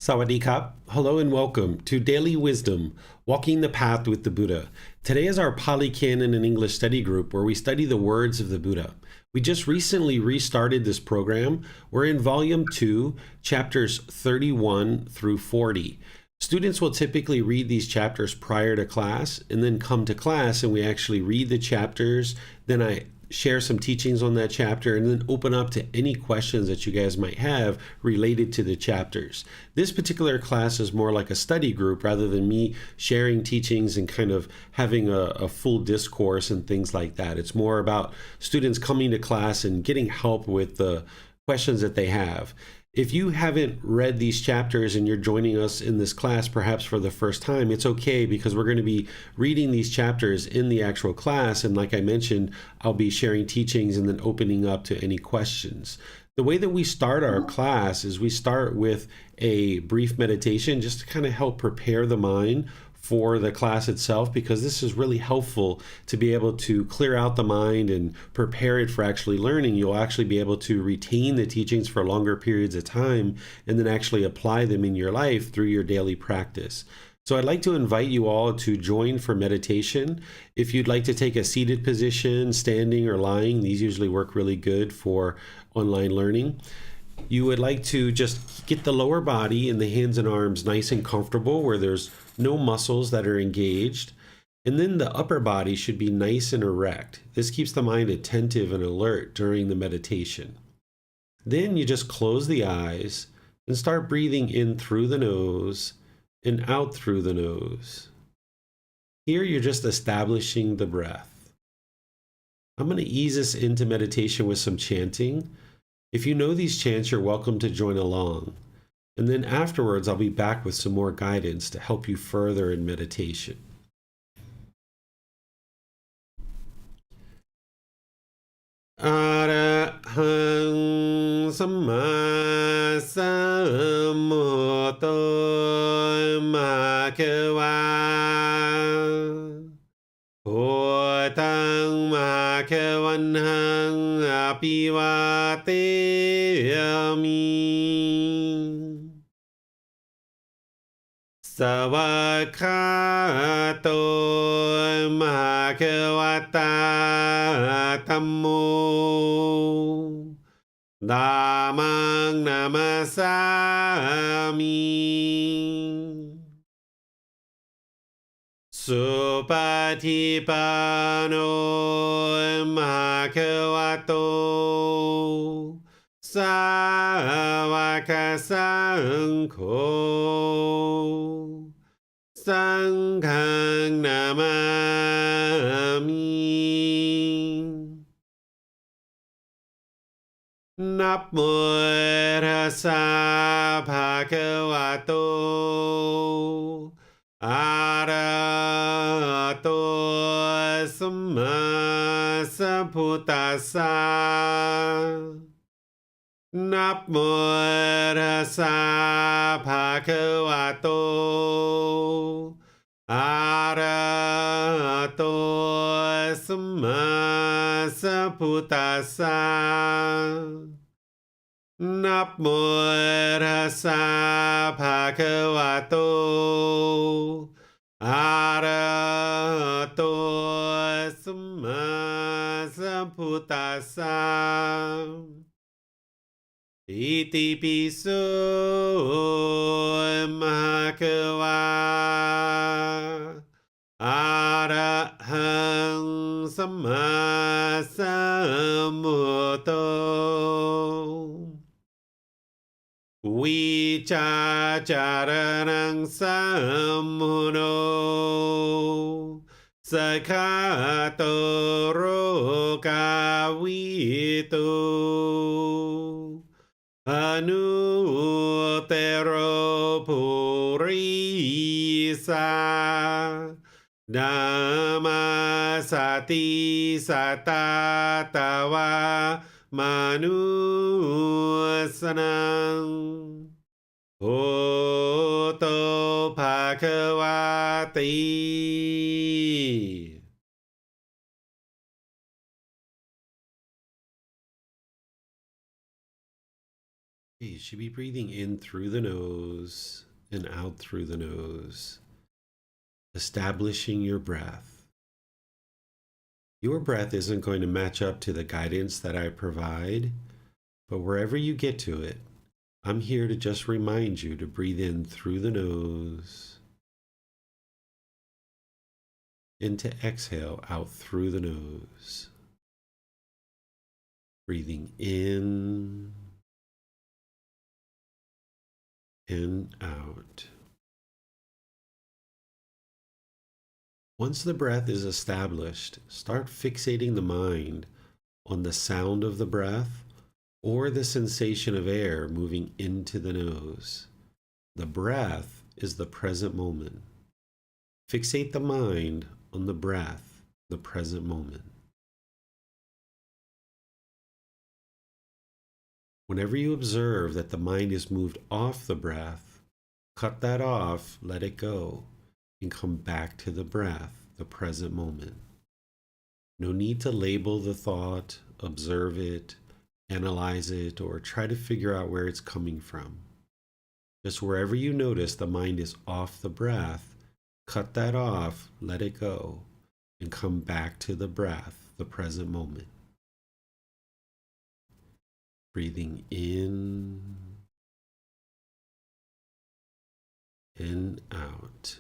Sawadee-kap. Hello and welcome to Daily Wisdom, Walking the Path with the Buddha. Today is our Pali Canon and English study group where we study the words of the Buddha. We just recently restarted this program. We're in Volume 2, chapters 31 through 40. Students will typically read these chapters prior to class and then come to class and we actually read the chapters. Then I share some teachings on that chapter and then open up to any questions that you guys might have related to the chapters. This particular class is more like a study group rather than me sharing teachings and kind of having a full discourse and things like that. It's more about students coming to class and getting help with the questions that they have. If you haven't read these chapters and you're joining us in this class perhaps for the first time, it's okay because we're going to be reading these chapters in the actual class. And like I mentioned, I'll be sharing teachings and then opening up to any questions. The way that we start our class is we start with a brief meditation just to kind of help prepare the mind for the class itself, because this is really helpful to be able to clear out the mind and prepare it for actually learning. You'll actually be able to retain the teachings for longer periods of time and then actually apply them in your life through your daily practice. So I'd like to invite you all to join for meditation. If you'd like to take a seated position, standing or lying, these usually work really good for online learning. You would like to just get the lower body and the hands and arms nice and comfortable where there's no muscles that are engaged. And then the upper body should be nice and erect. This keeps the mind attentive and alert during the meditation. Then you just close the eyes and start breathing in through the nose and out through the nose. Here you're just establishing the breath. I'm going to ease us into meditation with some chanting. If you know these chants, you're welcome to join along. And then afterwards, I'll be back with some more guidance to help you further in meditation. Arahang Samma Sambuddho Bhagava Bhutang Bhagavanhang Apivateyami Savakhato Bhagavata Dhammo Dhammang Namasami Supatipano Bhagavato Sāvaka Saṅkho Saṅghang Namami Namo Tassa Bhagavato Arahato Samma Sambuddhassa Namo Tassa Bhagavato Arahato Samma Sambuddhassa Namo Tassa Bhagavato Arahato Samma Sambuddhassa Iti piso Bhagava Arahang Samma Sambuddho Vicacaranang Sammuno Sakhato Rokavito Anutero Purisa Dhammasati Satatawa Manusanang Oto Bhagavati Okay, you should be breathing in through the nose and out through the nose, establishing your breath. Your breath isn't going to match up to the guidance that I provide, but wherever you get to it, I'm here to just remind you to breathe in through the nose and to exhale out through the nose. Breathing in and out. Once the breath is established, start fixating the mind on the sound of the breath or the sensation of air moving into the nose. The breath is the present moment. Fixate the mind on the breath, the present moment. Whenever you observe that the mind is moved off the breath, cut that off, let it go, and come back to the breath, the present moment. No need to label the thought, observe it, analyze it, or try to figure out where it's coming from. Just wherever you notice the mind is off the breath, cut that off, let it go, and come back to the breath, the present moment. Breathing in and out.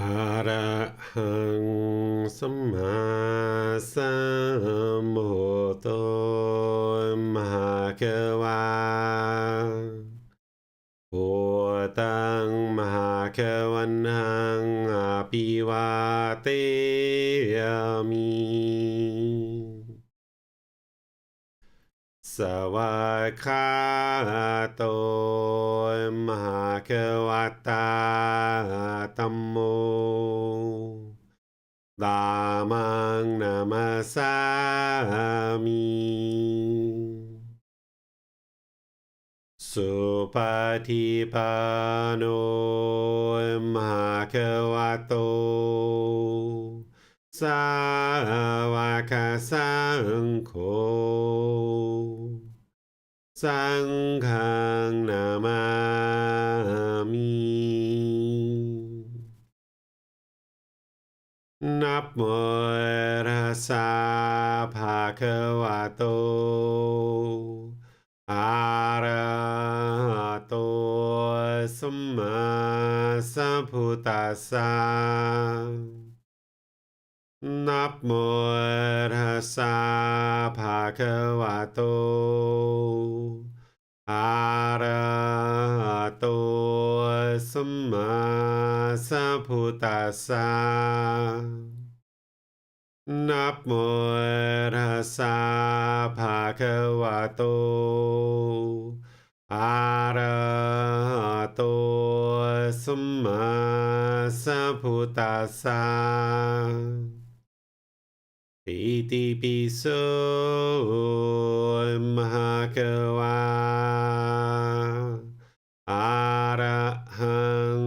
อะระหังสัมมาสัมพุทโธมหาเกวาพุทธังมหาเกวันหังอาภิวาเตมิ สวากขาโตมหาเกวัตตาธัมโมธามังนามาสามิสุปฏิปันโนมหาเกวัตโตสาวกสังโฆสังฆังนามามินับโมตัสสะภะคะวะโตอะระหะโตสัมมาสัมพุทธัสสะนับโมตัสสะภะคะวะโตอะระหะโตสัมมาสัมพุทธัสสะนับโมตัสสะภะคะวะโตอะระหะโตสัมมาสัมพุทธัสสะอิติปิโสมหะเกวาอะระหัง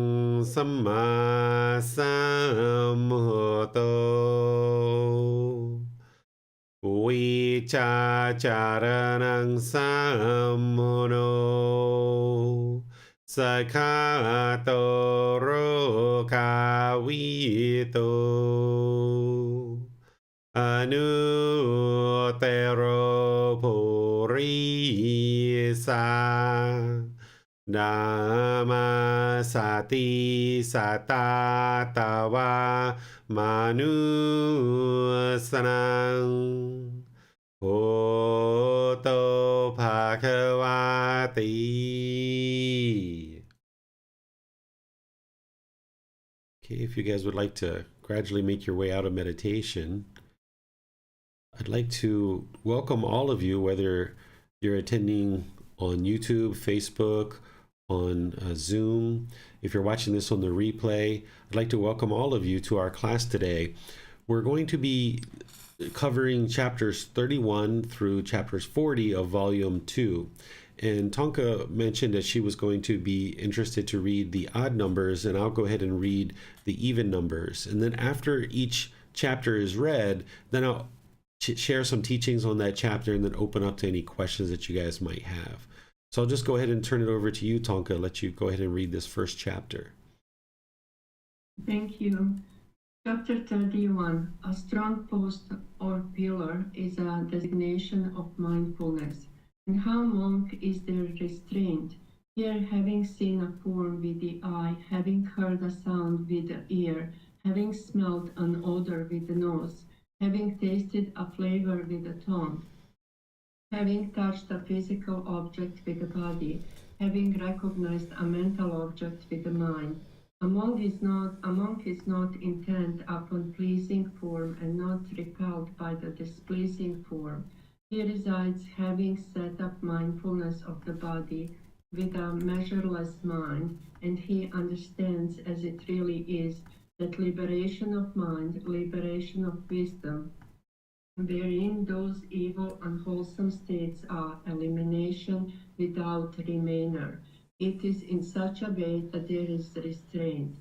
สัมมาสัมพุทโธวิชาจารนังสัมโมโนสกขาโตโรคาวิโตอนุเตโรภูริสานามาสติสตาตาวามานุสนังโหโตภาควาติ Okay, if you guys would like to gradually make your way out of meditation, I'd like to welcome all of you, whether you're attending on YouTube, Facebook, on Zoom. If you're watching this on the replay, I'd like to welcome all of you to our class today. We're going to be covering chapters 31 through chapters 40 of volume 2. And Tonka mentioned that she was going to be interested to read the odd numbers, and I'll go ahead and read the even numbers. And then after each chapter is read, then I'll share some teachings on that chapter and then open up to any questions that you guys might have. So I'll just go ahead and turn it over to you, Tonka, let you go ahead and read this first chapter. Thank you. Chapter 31, a strong post or pillar is a designation of mindfulness. And how monk is there restraint? Here, having seen a form with the eye, having heard a sound with the ear, having smelled an odor with the nose, having tasted a flavor with the tongue, having touched a physical object with the body, having recognized a mental object with the mind. A monk is not intent upon pleasing form and not repelled by the displeasing form. He resides having set up mindfulness of the body with a measureless mind, and he understands as it really is that liberation of mind, liberation of wisdom, wherein those evil unwholesome states are elimination without remainder. It is in such a way that there is restraint.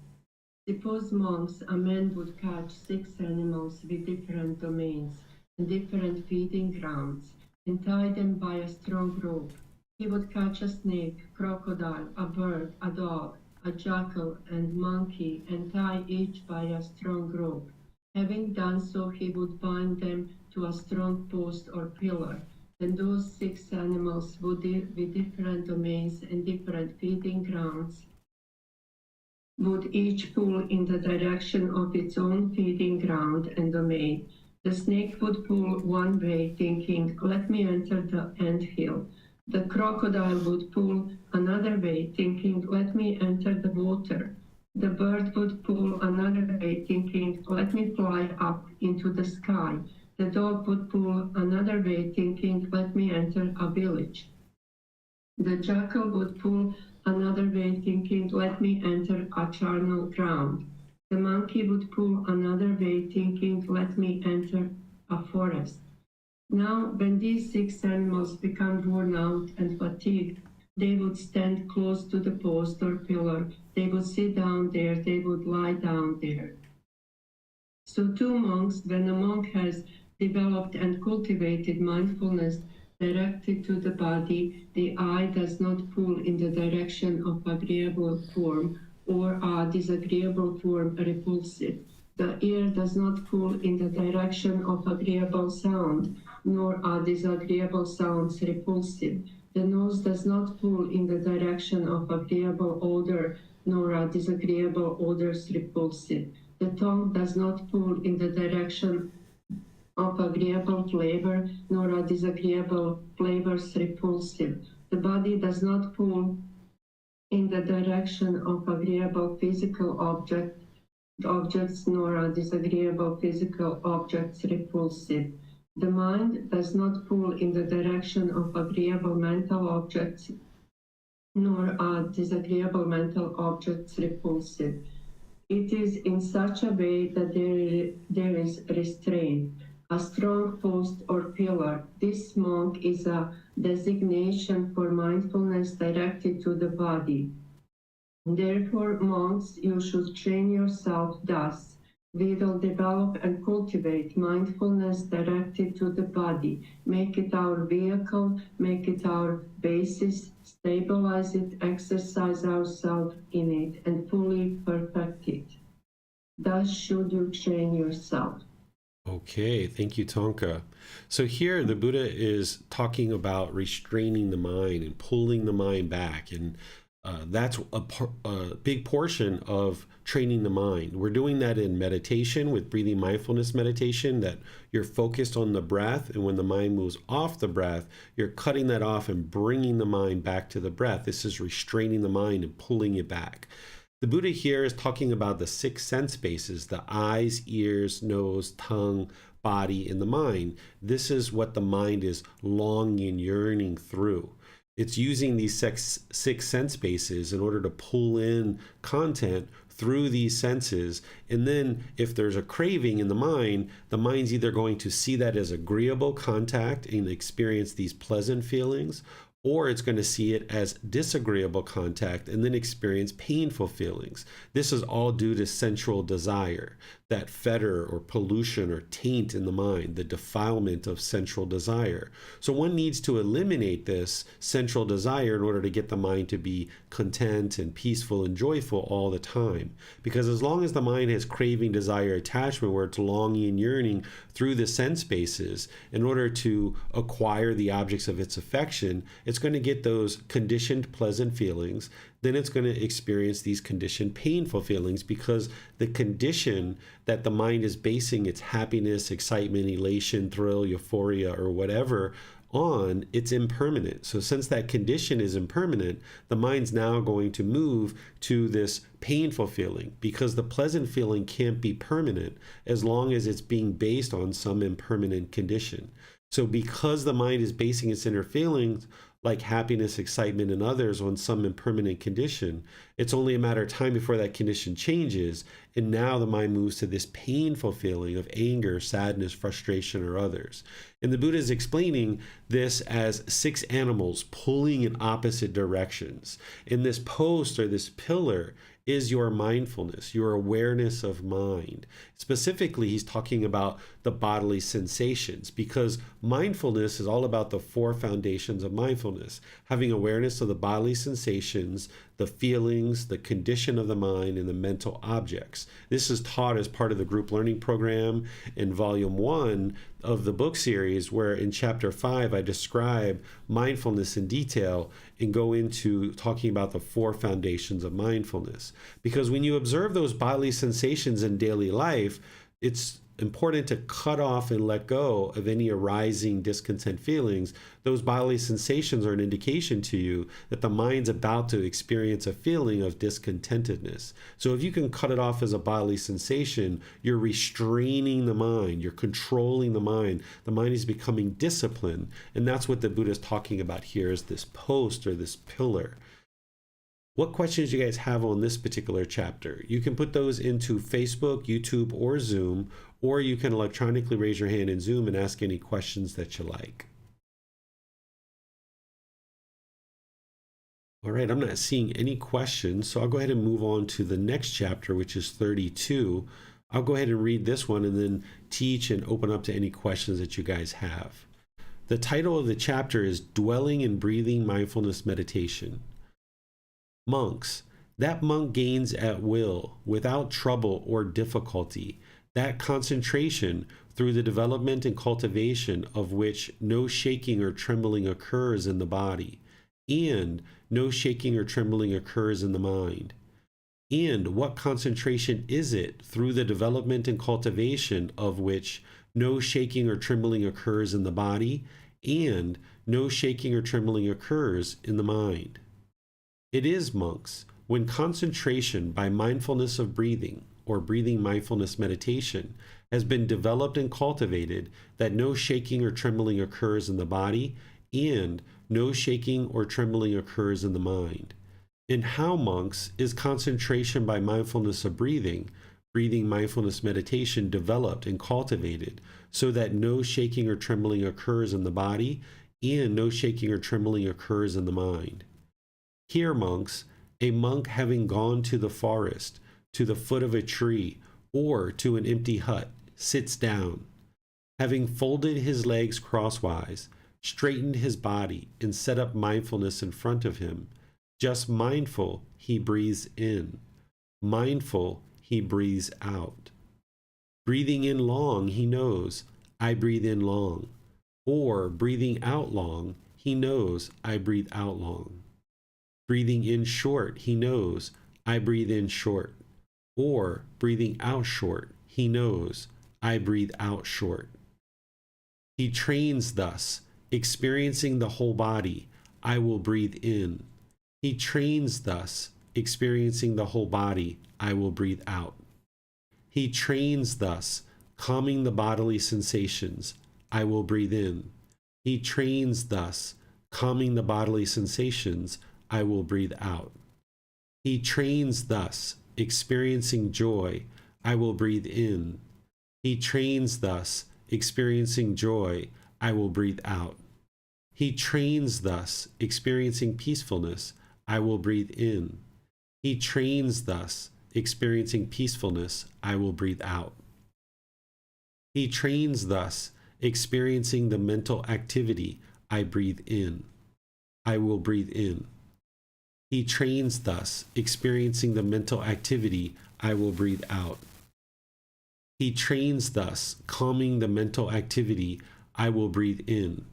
Suppose monks, a man would catch 6 animals with different domains and different feeding grounds, and tie them by a strong rope. He would catch a snake, crocodile, a bird, a dog, a jackal, and monkey, and tie each by a strong rope. Having done so, he would bind them to a strong post or pillar. Then those 6 animals would with different domains and different feeding grounds would each pull in the direction of its own feeding ground and domain. The snake would pull one way, thinking, let me enter the anthill. The crocodile would pull another way, thinking, let me enter the water. The bird would pull another way, thinking, let me fly up into the sky. The dog would pull another way, thinking, let me enter a village. The jackal would pull another way, thinking, let me enter a charnel ground. The monkey would pull another way, thinking, let me enter a forest. Now, when these 6 animals become worn out and fatigued, they would stand close to the post or pillar. They would sit down there. They would lie down there. So 2 monks, when a monk has developed and cultivated mindfulness directed to the body, the eye does not pull in the direction of agreeable form or a disagreeable form repulsive. The ear does not pull in the direction of agreeable sound, nor are disagreeable sounds repulsive. The nose does not pull in the direction of agreeable odor, nor are disagreeable odors repulsive. The tongue does not pull in the direction of agreeable flavor, nor are disagreeable flavors repulsive. The body does not pull in the direction of agreeable physical objects, nor are disagreeable physical objects repulsive. The mind does not pull in the direction of agreeable mental objects, nor are disagreeable mental objects repulsive. It is in such a way that there is restraint, a strong post or pillar. This monk is a designation for mindfulness directed to the body. Therefore, monks, you should train yourself thus. We will develop and cultivate mindfulness directed to the body. Make it our vehicle, make it our basis, stabilize it, exercise ourselves in it, and fully perfect it. Thus should you train yourself. Okay, thank you, Tonka. So here the Buddha is talking about restraining the mind and pulling the mind back, and that's a big portion of training the mind. We're doing that in meditation with breathing mindfulness meditation, that you're focused on the breath, and when the mind moves off the breath, you're cutting that off and bringing the mind back to the breath. This is restraining the mind and pulling it back. The Buddha here is talking about the 6 sense bases: the eyes, ears, nose, tongue, body, and the mind. This is what the mind is longing and yearning through. It's using these 6 sense bases in order to pull in content through these senses. And then if there's a craving in the mind's either going to see that as agreeable contact and experience these pleasant feelings, or it's going to see it as disagreeable contact and then experience painful feelings. This is all due to sensual desire, that fetter or pollution or taint in the mind, the defilement of sensual desire. So one needs to eliminate this sensual desire in order to get the mind to be content and peaceful and joyful all the time. Because as long as the mind has craving, desire, attachment, where it's longing and yearning through the sense bases in order to acquire the objects of its affection, it's going to get those conditioned pleasant feelings. Then it's going to experience these conditioned painful feelings, because the condition that the mind is basing its happiness, excitement, elation, thrill, euphoria, or whatever on, it's impermanent. So since that condition is impermanent, the mind's now going to move to this painful feeling, because the pleasant feeling can't be permanent as long as it's being based on some impermanent condition. So because the mind is basing its inner feelings like happiness, excitement, and others on some impermanent condition, it's only a matter of time before that condition changes, and now the mind moves to this painful feeling of anger, sadness, frustration, or others. And the Buddha is explaining this as 6 animals pulling in opposite directions. In this post or this pillar is your mindfulness, your awareness of mind. Specifically, he's talking about the bodily sensations, because mindfulness is all about the 4 foundations of mindfulness: having awareness of the bodily sensations, the feelings, the condition of the mind, and the mental objects. This is taught as part of the group learning program in volume 1 of the book series, where in chapter 5 I describe mindfulness in detail and go into talking about the 4 foundations of mindfulness. mindfulness. Because when you observe those bodily sensations in daily life, it's important to cut off and let go of any arising discontent feelings. Those bodily sensations are an indication to you that the mind's about to experience a feeling of discontentedness. So if you can cut it off as a bodily sensation, you're restraining the mind, you're controlling the mind. The mind is becoming disciplined. And that's what the Buddha is talking about here, is this post or this pillar. What questions do you guys have on this particular chapter? You can put those into Facebook, YouTube, or Zoom, or you can electronically raise your hand in Zoom and ask any questions that you like. All right, I'm not seeing any questions, so I'll go ahead and move on to the next chapter, which is 32. I'll go ahead and read this one and then teach and open up to any questions that you guys have. The title of the chapter is Dwelling and Breathing Mindfulness Meditation. Monks, that monk gains at will, without trouble or difficulty, that concentration through the development and cultivation of which no shaking or trembling occurs in the body, and no shaking or trembling occurs in the mind. And what concentration is it through the development and cultivation of which no shaking or trembling occurs in the body, and no shaking or trembling occurs in the mind? It is, monks, when concentration by mindfulness of breathing, or breathing mindfulness meditation, has been developed and cultivated, that no shaking or trembling occurs in the body, and no shaking or trembling occurs in the mind. And how, monks, is concentration by mindfulness of breathing, breathing mindfulness meditation, developed and cultivated, so that no shaking or trembling occurs in the body, and no shaking or trembling occurs in the mind? Here, monks, a monk having gone to the forest, to the foot of a tree, or to an empty hut, sits down. Having folded his legs crosswise, straightened his body, and set up mindfulness in front of him, just mindful, he breathes in. Mindful, he breathes out. Breathing in long, he knows, I breathe in long. Or breathing out long, he knows, I breathe out long. Breathing in short, he knows, I breathe in short. Or breathing out short, he knows, I breathe out short. He trains thus, experiencing the whole body, I will breathe in. He trains thus, experiencing the whole body, I will breathe out. He trains thus, calming the bodily sensations, I will breathe in. He trains thus, calming the bodily sensations, I will breathe out. He trains thus, experiencing joy, I will breathe in. He trains thus, experiencing joy, I will breathe out. He trains thus, experiencing peacefulness, I will breathe in. He trains thus, experiencing peacefulness, I will breathe out. He trains thus, experiencing the mental activity, I breathe in. I will breathe in. He trains thus, experiencing the mental activity, I will breathe out. He trains thus, calming the mental activity, I will breathe in.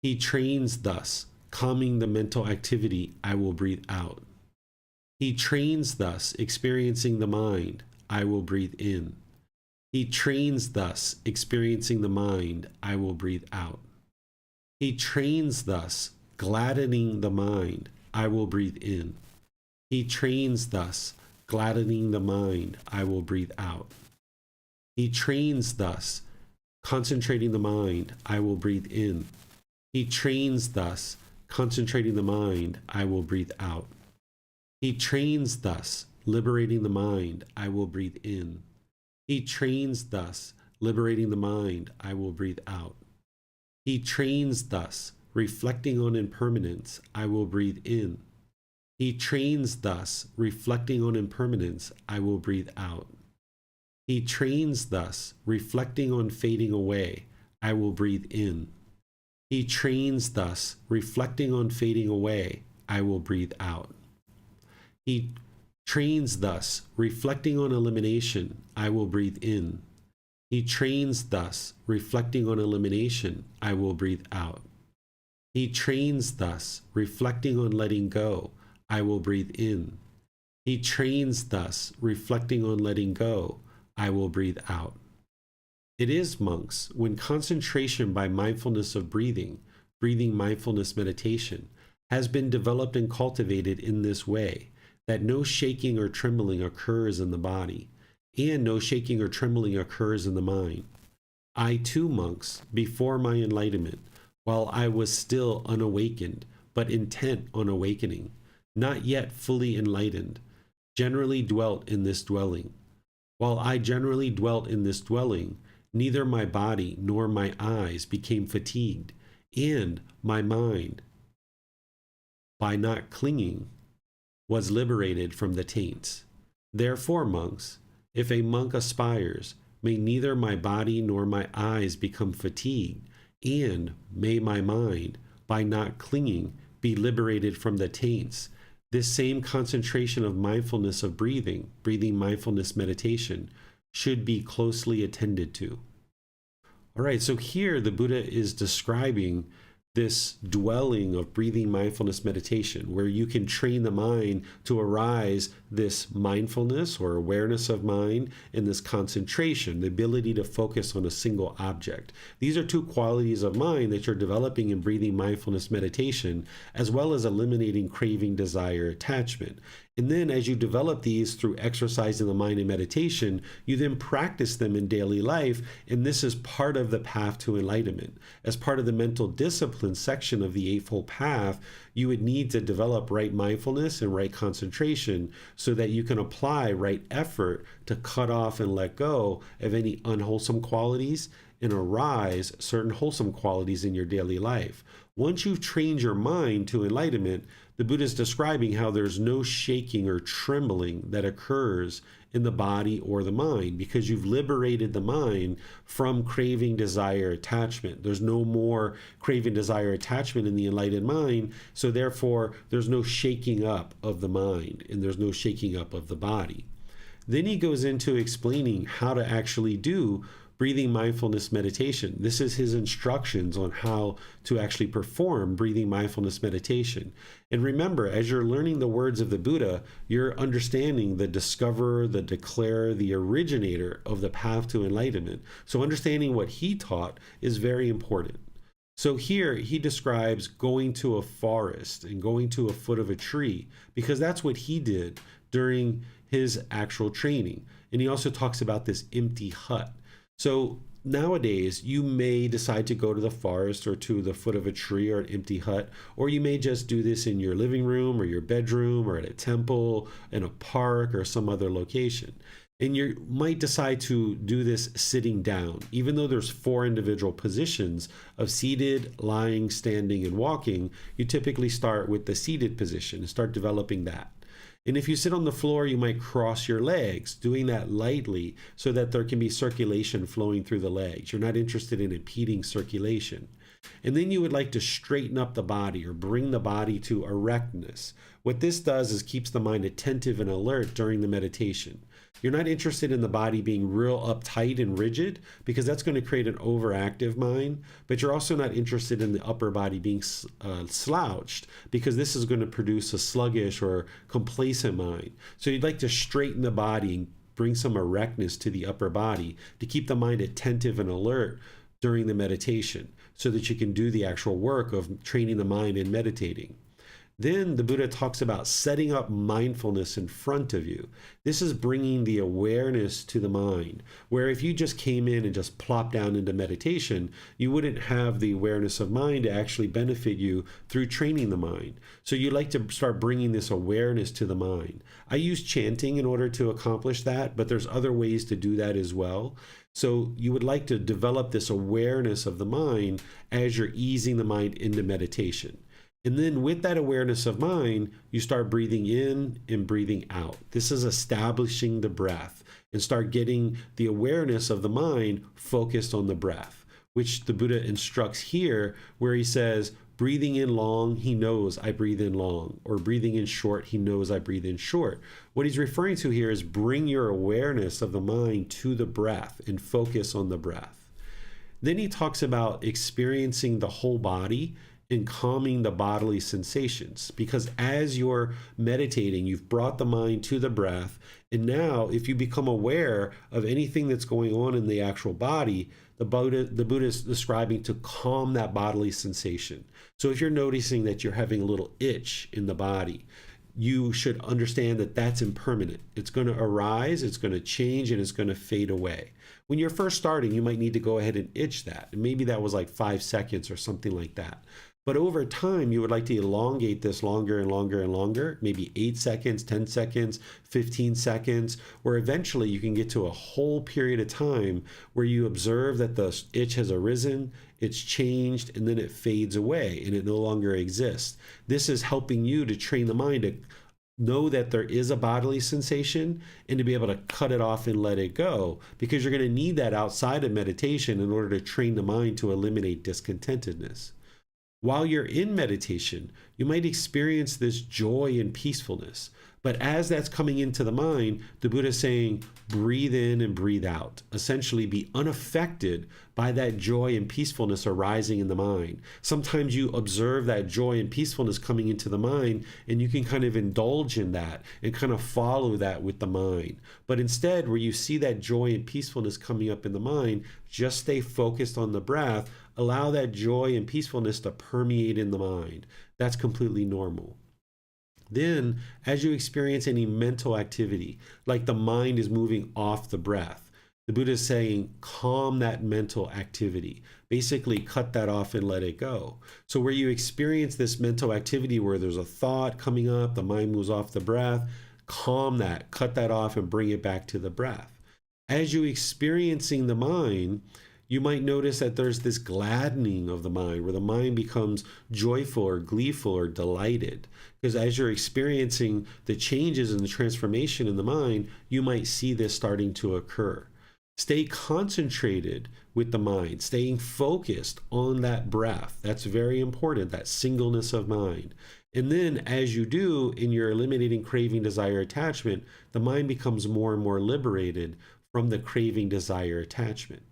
He trains thus, calming the mental activity, I will breathe out. He trains thus, experiencing the mind, I will breathe in. He trains thus, experiencing the mind, I will breathe out. He trains thus, gladdening the mind, I will breathe in. He trains thus, gladdening the mind, I will breathe out. He trains thus, concentrating the mind, I will breathe in. He trains thus, concentrating the mind, I will breathe out. He trains thus, liberating the mind, I will breathe in. He trains thus, liberating the mind, I will breathe out. He trains thus, reflecting on impermanence, I will breathe in. He trains thus, reflecting on impermanence, I will breathe out. He trains thus, reflecting on fading away, I will breathe in. He trains thus, reflecting on fading away, I will breathe out. He trains thus, reflecting on elimination, I will breathe in. He trains thus, reflecting on elimination, I will breathe out. He trains thus, reflecting on letting go, I will breathe in. He trains thus, reflecting on letting go, I will breathe out. It is, monks, when concentration by mindfulness of breathing, breathing mindfulness meditation, has been developed and cultivated in this way, that no shaking or trembling occurs in the body, and no shaking or trembling occurs in the mind. I too, monks, before my enlightenment, while I was still unawakened, but intent on awakening, not yet fully enlightened, generally dwelt in this dwelling. While I generally dwelt in this dwelling, neither my body nor my eyes became fatigued, and my mind, by not clinging, was liberated from the taints. Therefore, monks, if a monk aspires, may neither my body nor my eyes become fatigued, and may my mind, by not clinging, be liberated from the taints. This same concentration of mindfulness of breathing, breathing mindfulness meditation, should be closely attended to. All right, so here the Buddha is describing this dwelling of breathing mindfulness meditation, where you can train the mind to arise this mindfulness or awareness of mind and this concentration, the ability to focus on a single object. These are two qualities of mind that you're developing in breathing mindfulness meditation, as well as eliminating craving, desire, attachment. And then as you develop these through exercising the mind in meditation, you then practice them in daily life. And this is part of the path to enlightenment. As part of the mental discipline section of the Eightfold Path, you would need to develop right mindfulness and right concentration so that you can apply right effort to cut off and let go of any unwholesome qualities and arise certain wholesome qualities in your daily life. Once you've trained your mind to enlightenment, the Buddha is describing how there's no shaking or trembling that occurs in the body or the mind because you've liberated the mind from craving, desire, attachment. There's no more craving, desire, attachment in the enlightened mind, so therefore there's no shaking up of the mind and there's no shaking up of the body. Then he goes into explaining how to actually do breathing mindfulness meditation. This is his instructions on how to actually perform breathing mindfulness meditation. And remember, as you're learning the words of the Buddha, you're understanding the discoverer, the declarer, the originator of the path to enlightenment. So understanding what he taught is very important. So here he describes going to a forest and going to a foot of a tree, because that's what he did during his actual training. And he also talks about this empty hut. So nowadays, you may decide to go to the forest or to the foot of a tree or an empty hut, or you may just do this in your living room or your bedroom or at a temple, in a park or some other location. And you might decide to do this sitting down, even though there's 4 individual positions of seated, lying, standing, and walking. You typically start with the seated position and start developing that. And if you sit on the floor, you might cross your legs, doing that lightly so that there can be circulation flowing through the legs. You're not interested in impeding circulation. And then you would like to straighten up the body or bring the body to erectness. What this does is keeps the mind attentive and alert during the meditation. You're not interested in the body being real uptight and rigid because that's going to create an overactive mind, but you're also not interested in the upper body being slouched because this is going to produce a sluggish or complacent mind. So you'd like to straighten the body and bring some erectness to the upper body to keep the mind attentive and alert during the meditation so that you can do the actual work of training the mind and meditating. Then the Buddha talks about setting up mindfulness in front of you. This is bringing the awareness to the mind, where if you just came in and just plopped down into meditation, you wouldn't have the awareness of mind to actually benefit you through training the mind. So you like to start bringing this awareness to the mind. I use chanting in order to accomplish that, but there's other ways to do that as well. So you would like to develop this awareness of the mind as you're easing the mind into meditation. And then with that awareness of mind, you start breathing in and breathing out. This is establishing the breath and start getting the awareness of the mind focused on the breath, which the Buddha instructs here, where he says, breathing in long, he knows I breathe in long, or breathing in short, he knows I breathe in short. What he's referring to here is bring your awareness of the mind to the breath and focus on the breath. Then he talks about experiencing the whole body in calming the bodily sensations. Because as you're meditating, you've brought the mind to the breath. And now, if you become aware of anything that's going on in the actual body, the Buddha is describing to calm that bodily sensation. So if you're noticing that you're having a little itch in the body, you should understand that that's impermanent. It's going to arise, it's going to change, and it's going to fade away. When you're first starting, you might need to go ahead and itch that. And maybe that was like 5 seconds or something like that. But over time, you would like to elongate this longer and longer and longer, maybe 8 seconds, 10 seconds, 15 seconds, where eventually you can get to a whole period of time where you observe that the itch has arisen, it's changed, and then it fades away and it no longer exists. This is helping you to train the mind to know that there is a bodily sensation and to be able to cut it off and let it go, because you're going to need that outside of meditation in order to train the mind to eliminate discontentedness. While you're in meditation, you might experience this joy and peacefulness. But as that's coming into the mind, the Buddha is saying, breathe in and breathe out. Essentially, be unaffected by that joy and peacefulness arising in the mind. Sometimes you observe that joy and peacefulness coming into the mind, and you can kind of indulge in that and kind of follow that with the mind. But instead, where you see that joy and peacefulness coming up in the mind, just stay focused on the breath. Allow that joy and peacefulness to permeate in the mind. That's completely normal. Then, as you experience any mental activity, like the mind is moving off the breath, the Buddha is saying, calm that mental activity. Basically, cut that off and let it go. So where you experience this mental activity where there's a thought coming up, the mind moves off the breath, calm that, cut that off and bring it back to the breath. As you're experiencing the mind, you might notice that there's this gladdening of the mind where the mind becomes joyful or gleeful or delighted. Because as you're experiencing the changes and the transformation in the mind, you might see this starting to occur. Stay concentrated with the mind, staying focused on that breath. That's very important, that singleness of mind. And then as you do, and you're eliminating craving, desire, attachment, the mind becomes more and more liberated from the craving, desire, attachment.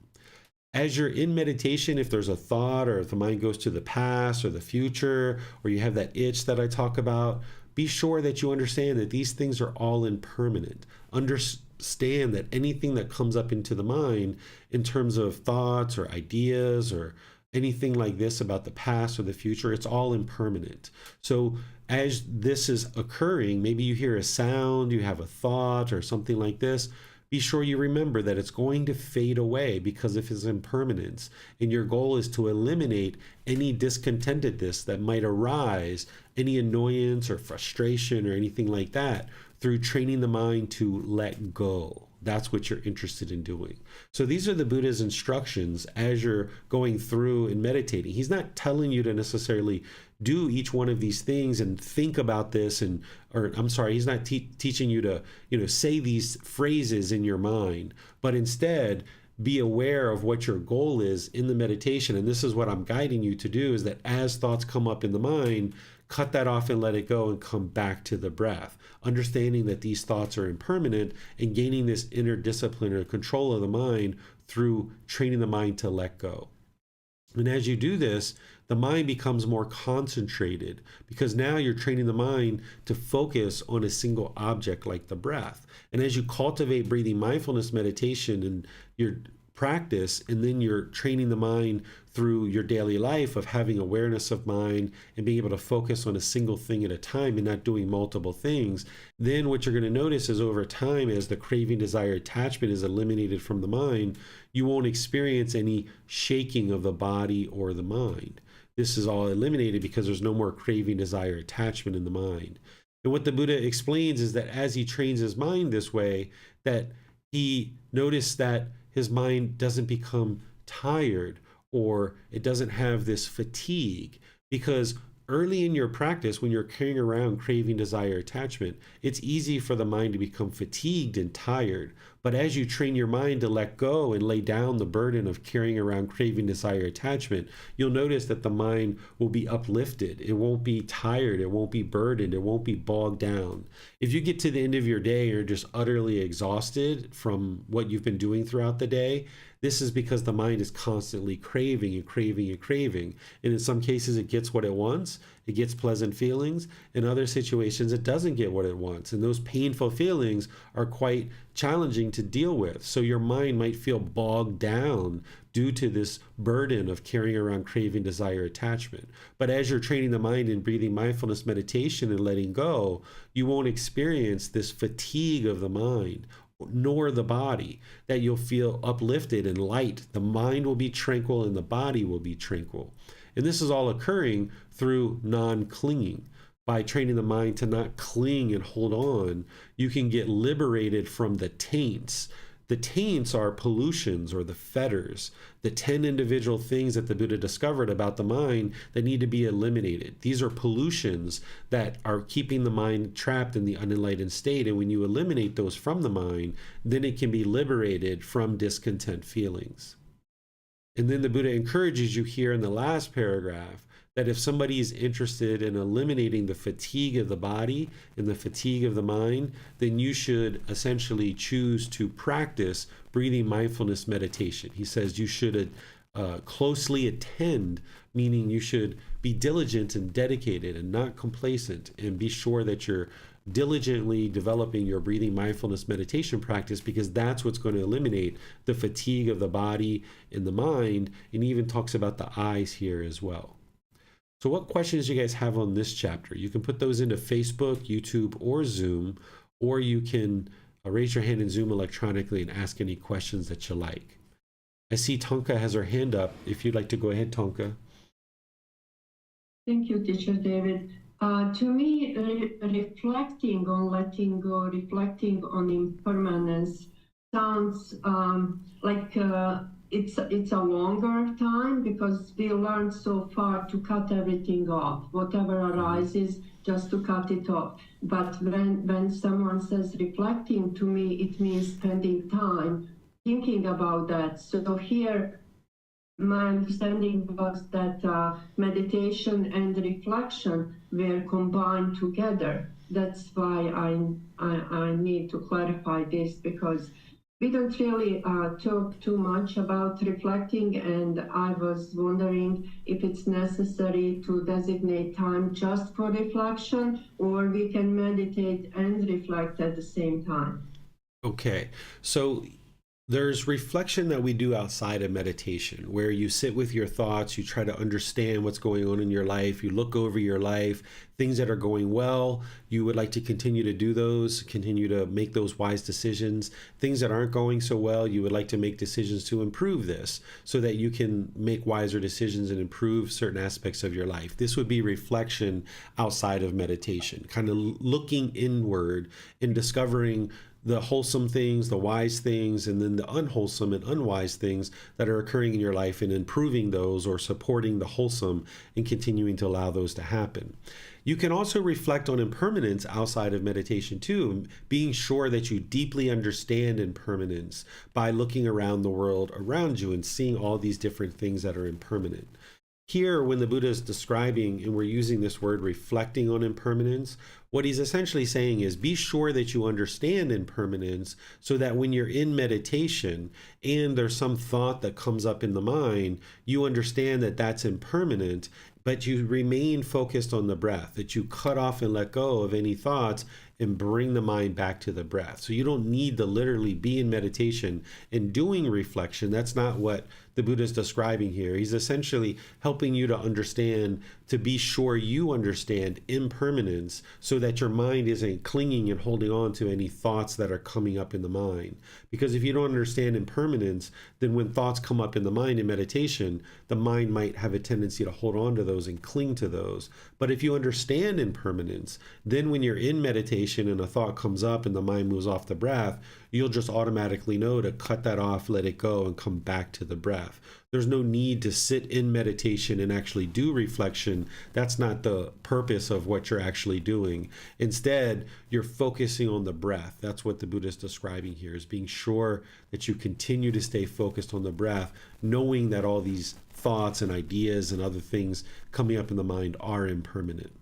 As you're in meditation, if there's a thought or if the mind goes to the past or the future, or you have that itch that I talk about, be sure that you understand that these things are all impermanent. Understand that anything that comes up into the mind in terms of thoughts or ideas or anything like this about the past or the future, it's all impermanent. So as this is occurring, maybe you hear a sound, you have a thought or something like this, be sure you remember that it's going to fade away because of its impermanence. And your goal is to eliminate any discontentedness that might arise, any annoyance or frustration or anything like that, through training the mind to let go. That's what you're interested in doing. So these are the Buddha's instructions as you're going through and meditating. He's not telling you to necessarily do each one of these things and think about this, he's not teaching you to, say these phrases in your mind, but instead be aware of what your goal is in the meditation. And this is what I'm guiding you to do, is that as thoughts come up in the mind, cut that off and let it go and come back to the breath, understanding that these thoughts are impermanent and gaining this inner discipline or control of the mind through training the mind to let go. And as you do this, the mind becomes more concentrated because now you're training the mind to focus on a single object like the breath. And as you cultivate breathing mindfulness meditation and your practice, and then you're training the mind through your daily life of having awareness of mind and being able to focus on a single thing at a time and not doing multiple things, then what you're going to notice is over time, as the craving, desire, attachment is eliminated from the mind, you won't experience any shaking of the body or the mind. This is all eliminated because there's no more craving, desire, attachment in the mind. And what the Buddha explains is that as he trains his mind this way, that he noticed that his mind doesn't become tired or it doesn't have this fatigue, because early in your practice, when you're carrying around craving, desire, attachment, it's easy for the mind to become fatigued and tired. But as you train your mind to let go and lay down the burden of carrying around craving, desire, attachment, you'll notice that the mind will be uplifted. It won't be tired. It won't be burdened. It won't be bogged down. If you get to the end of your day and you're just utterly exhausted from what you've been doing throughout the day, this is because the mind is constantly craving and craving and craving. And in some cases, it gets what it wants. It gets pleasant feelings. In other situations, it doesn't get what it wants. And those painful feelings are quite challenging to deal with. So your mind might feel bogged down due to this burden of carrying around craving, desire, attachment. But as you're training the mind in breathing mindfulness meditation and letting go, you won't experience this fatigue of the mind nor the body, that you'll feel uplifted and light. The mind will be tranquil and the body will be tranquil. And this is all occurring through non-clinging. By training the mind to not cling and hold on, you can get liberated from the taints. The taints are pollutions or the fetters, the 10 individual things that the Buddha discovered about the mind that need to be eliminated. These are pollutions that are keeping the mind trapped in the unenlightened state. And when you eliminate those from the mind, then it can be liberated from discontent feelings. And then the Buddha encourages you here in the last paragraph that if somebody is interested in eliminating the fatigue of the body and the fatigue of the mind, then you should essentially choose to practice breathing mindfulness meditation. He says you should closely attend, meaning you should be diligent and dedicated and not complacent, and be sure that you're diligently developing your breathing mindfulness meditation practice, because that's what's going to eliminate the fatigue of the body and the mind, and even talks about the eyes here as well. So what questions do you guys have on this chapter? You can put those into Facebook, YouTube, or Zoom, or you can raise your hand in Zoom electronically and ask any questions that you like. I see Tonka has her hand up. If you'd like to go ahead, Tonka. Thank you, Teacher David. To me, reflecting on letting go, reflecting on impermanence sounds like it's a longer time, because we learned so far to cut everything off, whatever arises, just to cut it off. But when someone says reflecting, to me, it means spending time thinking about that. So here, my understanding was that meditation and reflection were combined together. That's why I need to clarify this, because we don't really talk too much about reflecting, and I was wondering if it's necessary to designate time just for reflection, or we can meditate and reflect at the same time. Okay, so there's reflection that we do outside of meditation, where you sit with your thoughts, you try to understand what's going on in your life, you look over your life, things that are going well, you would like to continue to do those, continue to make those wise decisions. Things that aren't going so well, you would like to make decisions to improve this so that you can make wiser decisions and improve certain aspects of your life. This would be reflection outside of meditation, kind of looking inward and discovering the wholesome things, the wise things, and then the unwholesome and unwise things that are occurring in your life, and improving those or supporting the wholesome and continuing to allow those to happen. You can also reflect on impermanence outside of meditation too, being sure that you deeply understand impermanence by looking around the world around you and seeing all these different things that are impermanent. Here, when the Buddha is describing, and we're using this word reflecting on impermanence, what he's essentially saying is be sure that you understand impermanence, so that when you're in meditation and there's some thought that comes up in the mind, you understand that that's impermanent, but you remain focused on the breath, that you cut off and let go of any thoughts and bring the mind back to the breath. So you don't need to literally be in meditation and doing reflection. That's not what the Buddha is describing here. He's essentially helping you to understand, to be sure you understand impermanence, so that your mind isn't clinging and holding on to any thoughts that are coming up in the mind. Because if you don't understand impermanence, then when thoughts come up in the mind in meditation, the mind might have a tendency to hold on to those and cling to those. But if you understand impermanence, then when you're in meditation and a thought comes up and the mind moves off the breath, you'll just automatically know to cut that off, let it go, and come back to the breath. There's no need to sit in meditation and actually do reflection. That's not the purpose of what you're actually doing. Instead, you're focusing on the breath. That's what the Buddha is describing here, is being sure that you continue to stay focused on the breath, knowing that all these thoughts and ideas and other things coming up in the mind are impermanent.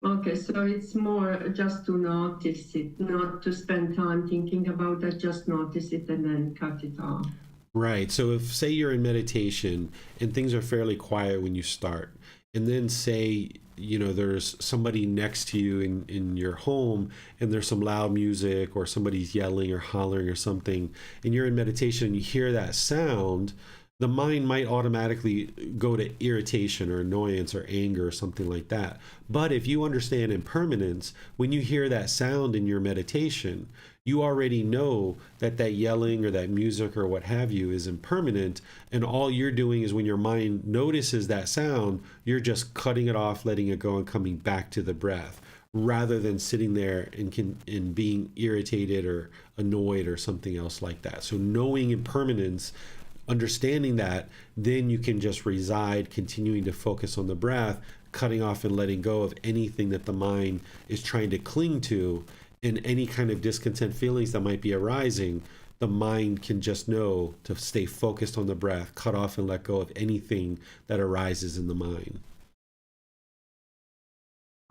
Okay, so it's more just to notice it, not to spend time thinking about it, just notice it and then cut it off. Right. So if, say, you're in meditation and things are fairly quiet when you start, and then say, there's somebody next to you in your home and there's some loud music or somebody's yelling or hollering or something, and you're in meditation and you hear that sound, the mind might automatically go to irritation or annoyance or anger or something like that. But if you understand impermanence, when you hear that sound in your meditation, you already know that that yelling or that music or what have you is impermanent. And all you're doing is when your mind notices that sound, you're just cutting it off, letting it go, and coming back to the breath, rather than sitting there and being irritated or annoyed or something else like that. So knowing impermanence, understanding that, then you can just reside, continuing to focus on the breath, cutting off and letting go of anything that the mind is trying to cling to, and any kind of discontent feelings that might be arising. The mind can just know to stay focused on the breath, cut off and let go of anything that arises in the mind.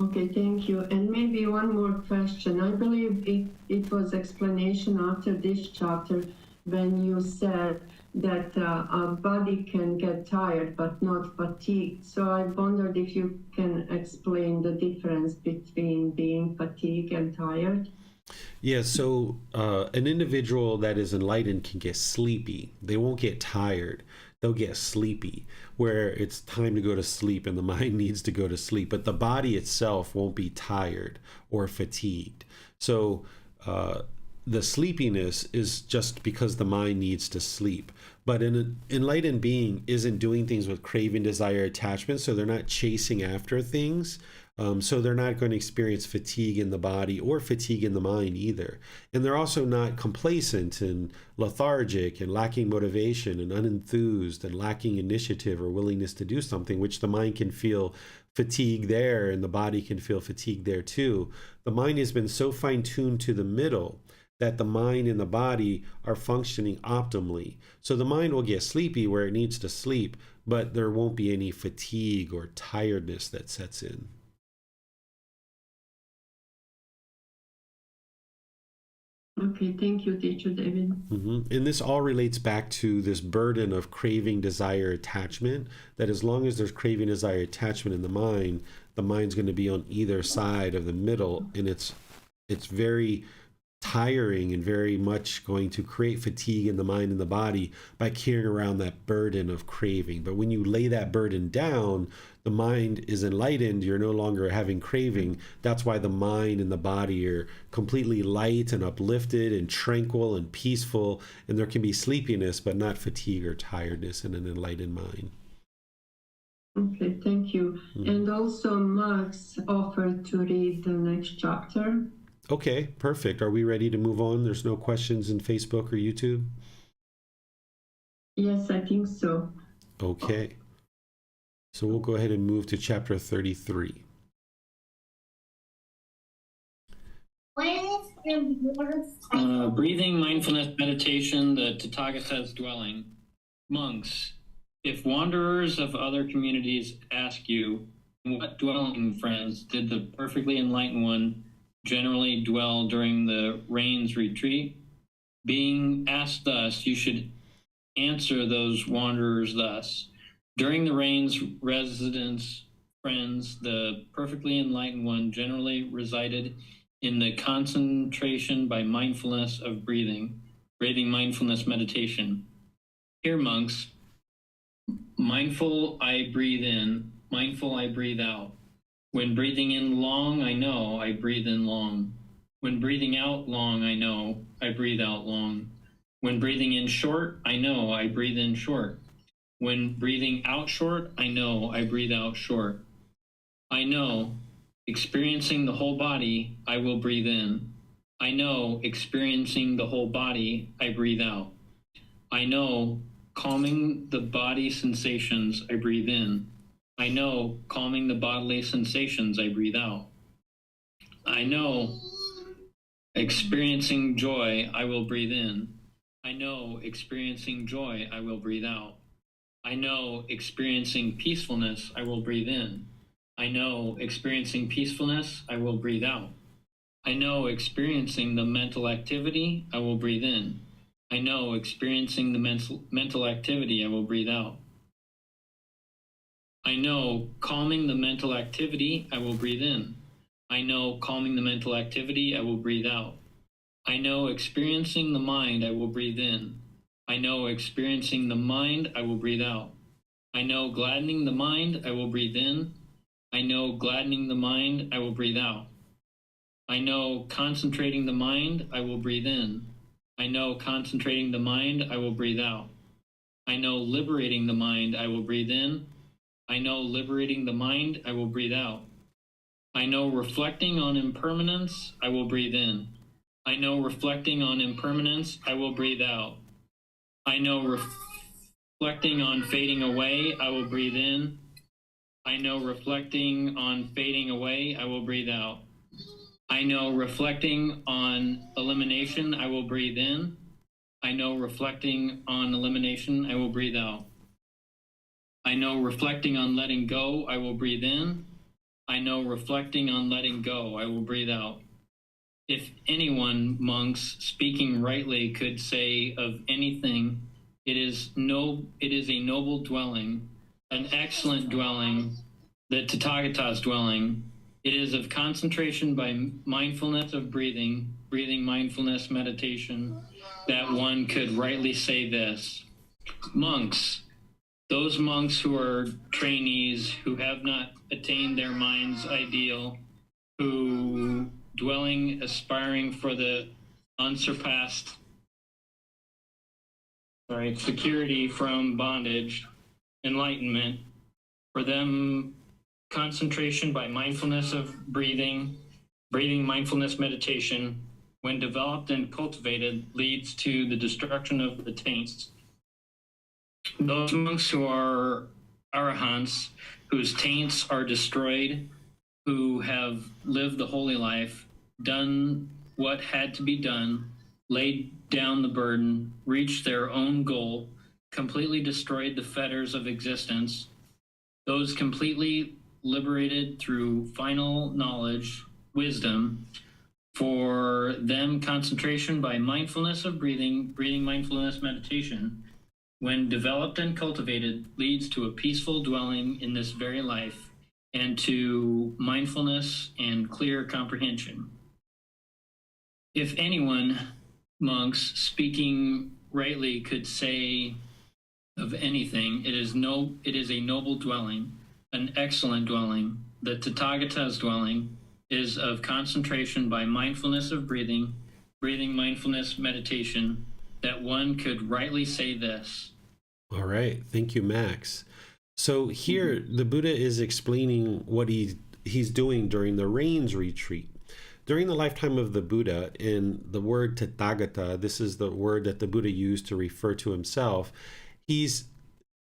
Okay, thank you. And maybe one more question. I believe it was explanation after this chapter when you said that our body can get tired but not fatigued. So I wondered if you can explain the difference between being fatigued and tired. Yeah, so an individual that is enlightened can get sleepy. They won't get tired. They'll get sleepy, where it's time to go to sleep and the mind needs to go to sleep. But the body itself won't be tired or fatigued. So the sleepiness is just because the mind needs to sleep. But an enlightened being isn't doing things with craving, desire, attachment, so they're not chasing after things. So they're not going to experience fatigue in the body or fatigue in the mind either. And they're also not complacent and lethargic and lacking motivation and unenthused and lacking initiative or willingness to do something, which the mind can feel fatigue there and the body can feel fatigue there too. The mind has been so fine-tuned to the middle that the mind and the body are functioning optimally. So the mind will get sleepy where it needs to sleep, but there won't be any fatigue or tiredness that sets in. Okay, thank you, Teacher David. And this all relates back to this burden of craving, desire, attachment, that as long as there's craving, desire, attachment in the mind's going to be on either side of the middle, and it's very tiring and very much going to create fatigue in the mind and the body by carrying around that burden of craving. But when you lay that burden down, the mind is enlightened, you're no longer having craving. That's why the mind and the body are completely light and uplifted and tranquil and peaceful, and there can be sleepiness but not fatigue or tiredness in an enlightened mind. Okay, thank you. And also Max offered to read the next chapter. Okay, perfect. Are we ready to move on? There's no questions in Facebook or YouTube? Yes, I think so. Okay. So we'll go ahead and move to chapter 33. Breathing mindfulness meditation, the Tathagata's dwelling. Monks, if wanderers of other communities ask you, in what dwelling, friends, did the perfectly enlightened one generally dwell during the rains retreat? Being asked thus, you should answer those wanderers thus. During the rains residence, friends, the perfectly enlightened one generally resided in the concentration by mindfulness of breathing mindfulness meditation. Here, monks, mindful I breathe in, mindful I breathe out. When breathing in long, I know I breathe in long. When breathing out long, I know I breathe out long. When breathing in short, I know I breathe in short. When breathing out short, I know I breathe out short. I know, experiencing the whole body, I will breathe in. I know experiencing the whole body, I breathe out. I know calming the body sensations, I breathe in. I know calming the bodily sensations, I breathe out. I know experiencing joy, I will breathe in. I know experiencing joy, I will breathe out. I know experiencing peacefulness, I will breathe in. I know experiencing peacefulness, I will breathe out. I know experiencing the mental activity, I will breathe in. I know experiencing the mental activity, I will breathe out. I know calming the mental activity, I will breathe in. I know calming the mental activity, I will breathe out. I know experiencing the mind, I will breathe in. I know experiencing the mind, I will breathe out. I know gladdening the mind, I will breathe in. I know gladdening the mind, I will breathe out. I know concentrating the mind, I will breathe in. I know concentrating the mind, I will breathe out. I know liberating the mind, I will breathe in. I know liberating the mind, I will breathe out. I know reflecting on impermanence, I will breathe in. I know reflecting on impermanence, I will breathe out. I know reflecting on fading away, I will breathe in. I know reflecting on fading away, I will breathe out. I know reflecting on elimination, I will breathe in. I know reflecting on elimination, I will breathe out. I know reflecting on letting go, I will breathe in. I know reflecting on letting go, I will breathe out. If anyone, monks, speaking rightly, could say of anything, it is a noble dwelling, an excellent dwelling, the Tathagata's dwelling. It is of concentration by mindfulness of breathing mindfulness meditation, that one could rightly say this. Monks, those monks who are trainees, who have not attained their mind's ideal, who dwelling, aspiring for the unsurpassed security from bondage, enlightenment, for them, concentration by mindfulness of breathing mindfulness meditation, when developed and cultivated, leads to the destruction of the taints. Those monks who are arahants, whose taints are destroyed, who have lived the holy life, done what had to be done, laid down the burden, reached their own goal, completely destroyed the fetters of existence, those completely liberated through final knowledge, wisdom, for them concentration by mindfulness of breathing mindfulness meditation, when developed and cultivated, leads to a peaceful dwelling in this very life and to mindfulness and clear comprehension. If anyone, monks, speaking rightly, could say of anything, it is a noble dwelling, an excellent dwelling. The Tathagata's dwelling is of concentration by mindfulness of breathing mindfulness meditation, that one could rightly say this. All right. Thank you, Max. So here the Buddha is explaining what he's doing during the rains retreat. During the lifetime of the Buddha, in the word Tathagata, this is the word that the Buddha used to refer to himself, he's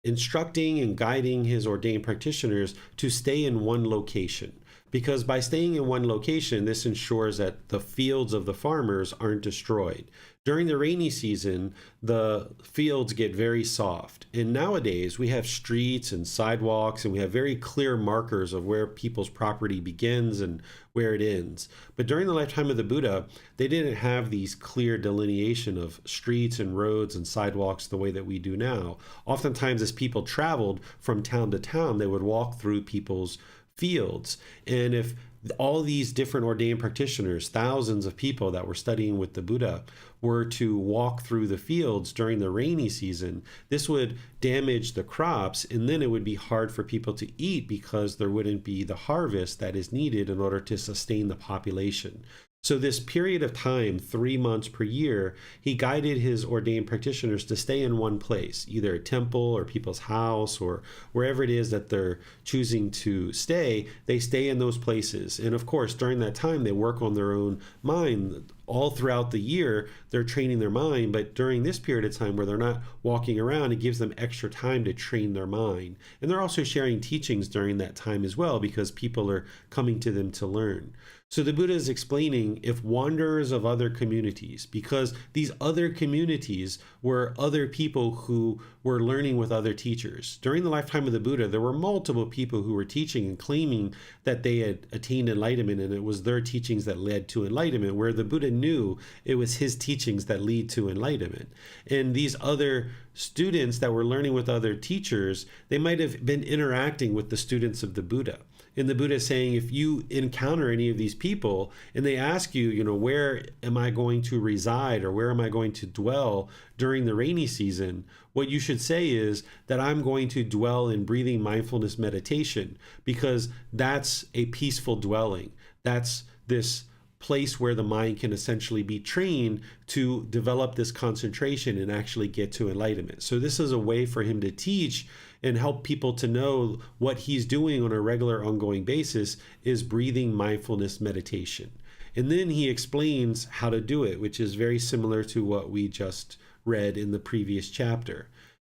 instructing and guiding his ordained practitioners to stay in one location. Because by staying in one location, this ensures that the fields of the farmers aren't destroyed. During the rainy season, the fields get very soft. And nowadays, we have streets and sidewalks, and we have very clear markers of where people's property begins and where it ends. But during the lifetime of the Buddha, they didn't have these clear delineation of streets and roads and sidewalks the way that we do now. Oftentimes, as people traveled from town to town, they would walk through people's fields. And if all these different ordained practitioners, thousands of people that were studying with the Buddha, were to walk through the fields during the rainy season, this would damage the crops, and then it would be hard for people to eat because there wouldn't be the harvest that is needed in order to sustain the population. So this period of time, 3 months per year, he guided his ordained practitioners to stay in one place, either a temple or people's house or wherever it is that they're choosing to stay, they stay in those places. And of course, during that time, they work on their own mind, all throughout the year, they're training their mind, but during this period of time where they're not walking around, it gives them extra time to train their mind. And they're also sharing teachings during that time as well, because people are coming to them to learn. So the Buddha is explaining, if wanderers of other communities, because these other communities were other people who were learning with other teachers. During the lifetime of the Buddha, there were multiple people who were teaching and claiming that they had attained enlightenment, and it was their teachings that led to enlightenment, where the Buddha knew it was his teachings that lead to enlightenment. And these other students that were learning with other teachers, they might have been interacting with the students of the Buddha. And the Buddha is saying, if you encounter any of these people and they ask you, where am I going to reside or where am I going to dwell during the rainy season? What you should say is that I'm going to dwell in breathing mindfulness meditation, because that's a peaceful dwelling. That's this place where the mind can essentially be trained to develop this concentration and actually get to enlightenment. So this is a way for him to teach and help people to know what he's doing on a regular ongoing basis is breathing mindfulness meditation. And then he explains how to do it, which is very similar to what we just read in the previous chapter.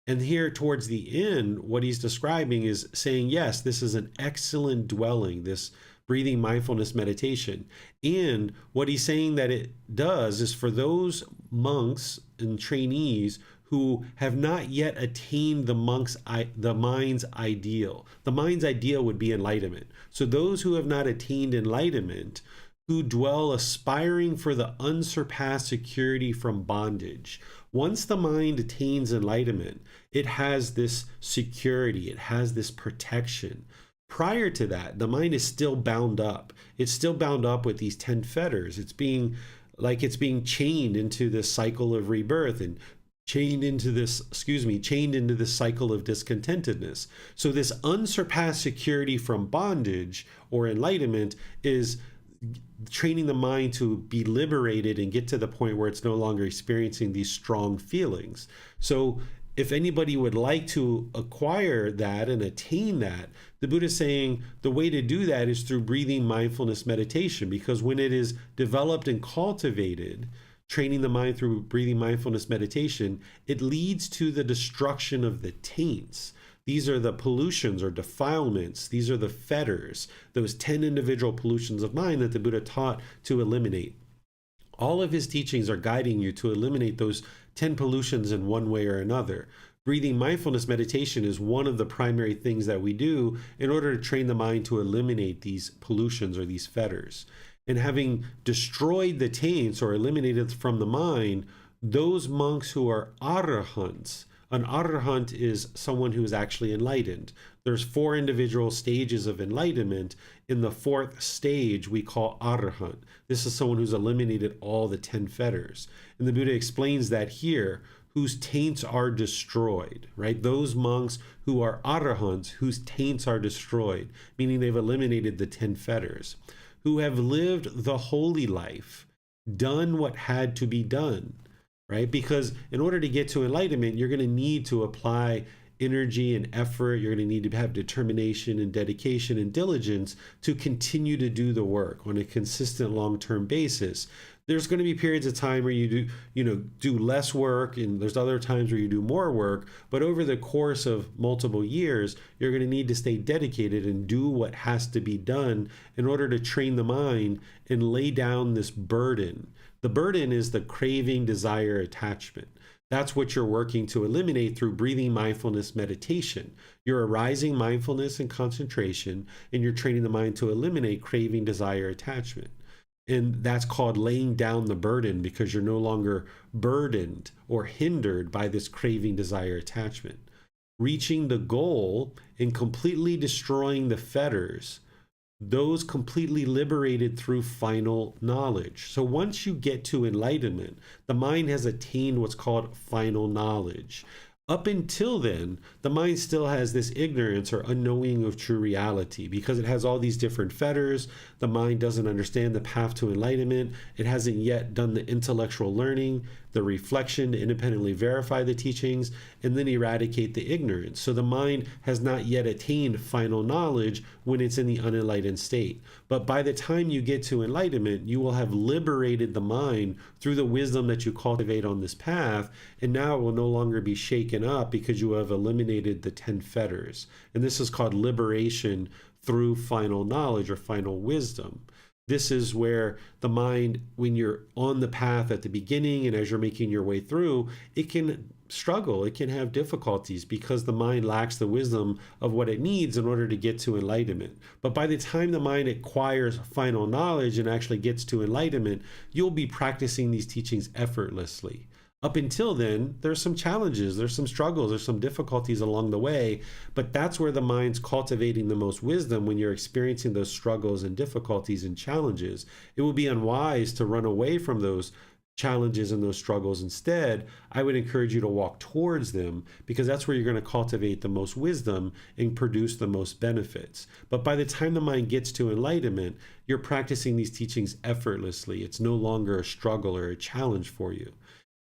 And here towards the end, what he's describing is saying, yes, this is an excellent dwelling, this breathing mindfulness meditation. And what he's saying that it does is for those monks and trainees who have not yet attained the mind's ideal. The mind's ideal would be enlightenment. So those who have not attained enlightenment, who dwell aspiring for the unsurpassed security from bondage. Once the mind attains enlightenment, it has this security, it has this protection. Prior to that, the mind is still bound up. It's still bound up with these 10 fetters. It's being chained into this cycle of rebirth and chained into this cycle of discontentedness. So this unsurpassed security from bondage or enlightenment is training the mind to be liberated and get to the point where it's no longer experiencing these strong feelings. So if anybody would like to acquire that and attain that, the Buddha is saying the way to do that is through breathing mindfulness meditation, because when it is developed and cultivated, training the mind through breathing mindfulness meditation, it leads to the destruction of the taints. These are the pollutions or defilements. These are the fetters, those 10 individual pollutions of mind that the Buddha taught to eliminate. All of his teachings are guiding you to eliminate those 10 pollutions in one way or another. Breathing mindfulness meditation is one of the primary things that we do in order to train the mind to eliminate these pollutions or these fetters. And having destroyed the taints or eliminated from the mind, those monks who are arahants, an arahant is someone who is actually enlightened. There's 4 individual stages of enlightenment. In the 4th stage, we call arahant. This is someone who's eliminated all the 10 fetters. And the Buddha explains that here, whose taints are destroyed, right? Those monks who are arahants, whose taints are destroyed, meaning they've eliminated the 10 fetters, who have lived the holy life, done what had to be done, right? Because in order to get to enlightenment, you're going to need to apply energy and effort. You're going to need to have determination and dedication and diligence to continue to do the work on a consistent long-term basis. There's going to be periods of time where you do less work, and there's other times where you do more work, but over the course of multiple years, you're going to need to stay dedicated and do what has to be done in order to train the mind and lay down this burden. The burden is the craving, desire, attachment. That's what you're working to eliminate through breathing mindfulness meditation. You're arising mindfulness and concentration, and you're training the mind to eliminate craving, desire, attachment. And that's called laying down the burden, because you're no longer burdened or hindered by this craving, desire, attachment. Reaching the goal and completely destroying the fetters, those completely liberated through final knowledge. So once you get to enlightenment, the mind has attained what's called final knowledge. Up until then, the mind still has this ignorance or unknowing of true reality because it has all these different fetters. The mind doesn't understand the path to enlightenment. It hasn't yet done the intellectual learning, the reflection to independently verify the teachings, and then eradicate the ignorance. So the mind has not yet attained final knowledge when it's in the unenlightened state. But by the time you get to enlightenment, you will have liberated the mind through the wisdom that you cultivate on this path, and now it will no longer be shaken up because you have eliminated the 10 fetters. And this is called liberation through final knowledge or final wisdom. This is where the mind, when you're on the path at the beginning and as you're making your way through, it can struggle, it can have difficulties because the mind lacks the wisdom of what it needs in order to get to enlightenment. But by the time the mind acquires final knowledge and actually gets to enlightenment, you'll be practicing these teachings effortlessly. Up until then, there's some challenges, there's some struggles, there's some difficulties along the way, but that's where the mind's cultivating the most wisdom when you're experiencing those struggles and difficulties and challenges. It would be unwise to run away from those challenges and those struggles. Instead, I would encourage you to walk towards them because that's where you're going to cultivate the most wisdom and produce the most benefits. But by the time the mind gets to enlightenment, you're practicing these teachings effortlessly. It's no longer a struggle or a challenge for you.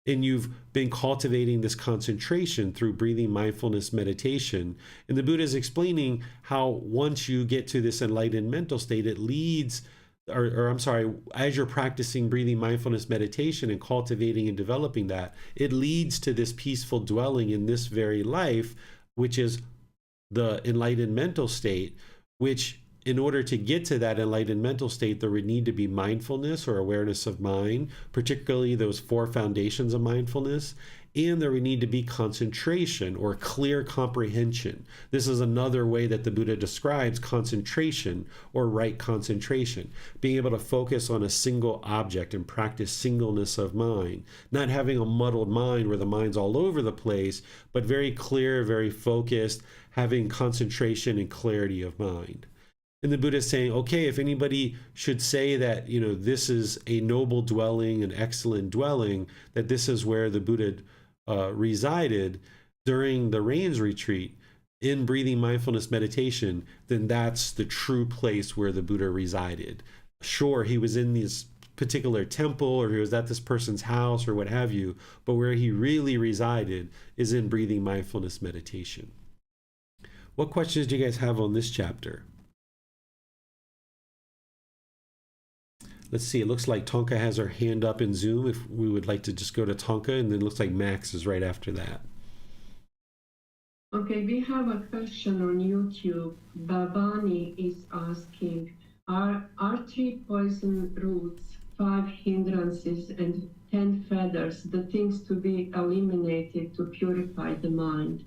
And you've been cultivating this concentration through breathing mindfulness meditation. And the Buddha is explaining how once you get to this enlightened mental state, it leads, as you're practicing breathing mindfulness meditation and cultivating and developing that, it leads to this peaceful dwelling in this very life, which is the enlightened mental state, which in order to get to that enlightened mental state, there would need to be mindfulness or awareness of mind, particularly those 4 foundations of mindfulness, and there would need to be concentration or clear comprehension. This is another way that the Buddha describes concentration or right concentration, being able to focus on a single object and practice singleness of mind, not having a muddled mind where the mind's all over the place, but very clear, very focused, having concentration and clarity of mind. And the Buddha is saying, okay, if anybody should say that, this is a noble dwelling, an excellent dwelling, that this is where the Buddha resided during the rains retreat in breathing mindfulness meditation, then that's the true place where the Buddha resided. Sure, he was in this particular temple or he was at this person's house or what have you, but where he really resided is in breathing mindfulness meditation. What questions do you guys have on this chapter? Let's see, it looks like Tonka has her hand up in Zoom if we would like to just go to Tonka, and then it looks like Max is right after that. Okay, we have a question on YouTube. Babani is asking, are 3 poison roots, 5 hindrances, and 10 feathers the things to be eliminated to purify the mind?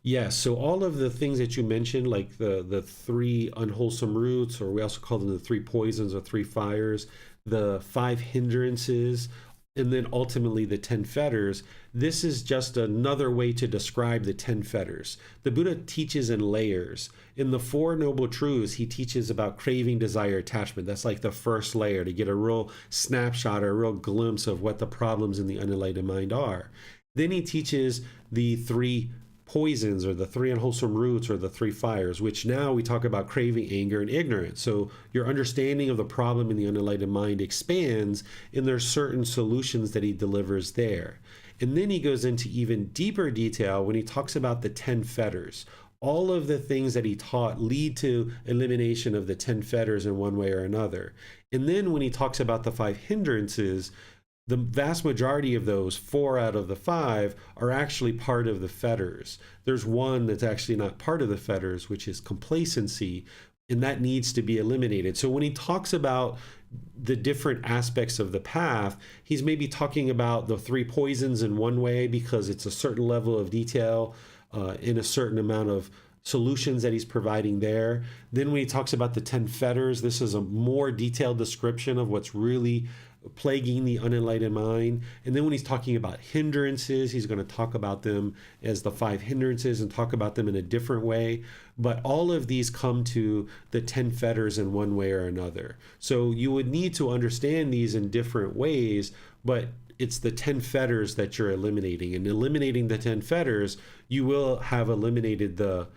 Yes, so all of the things that you mentioned, like the 3 unwholesome roots, or we also call them the 3 poisons or 3 fires, the 5 hindrances, and then ultimately the 10 fetters, this is just another way to describe the 10 fetters. The Buddha teaches in layers. In the 4 Noble Truths, he teaches about craving, desire, attachment. That's like the first layer to get a real snapshot or a real glimpse of what the problems in the unenlightened mind are. Then he teaches the 3 poisons or the 3 unwholesome roots or the 3 fires, which now we talk about craving, anger, and ignorance. So your understanding of the problem in the unenlightened mind expands, and there's certain solutions that he delivers there. And then he goes into even deeper detail when he talks about the 10 fetters. All of the things that he taught lead to elimination of the 10 fetters in one way or another. And then when he talks about the 5 hindrances, the vast majority of those, 4 out of the 5, are actually part of the fetters. There's one that's actually not part of the fetters, which is complacency, and that needs to be eliminated. So when he talks about the different aspects of the path, he's maybe talking about the 3 poisons in one way because it's a certain level of detail in a certain amount of solutions that he's providing there. Then when he talks about the 10 fetters, this is a more detailed description of what's really plaguing the unenlightened mind. And then when he's talking about hindrances, he's going to talk about them as the 5 hindrances and talk about them in a different way. But all of these come to the 10 fetters in one way or another. So you would need to understand these in different ways, but it's the 10 fetters that you're eliminating. And eliminating the 10 fetters, you will have eliminated the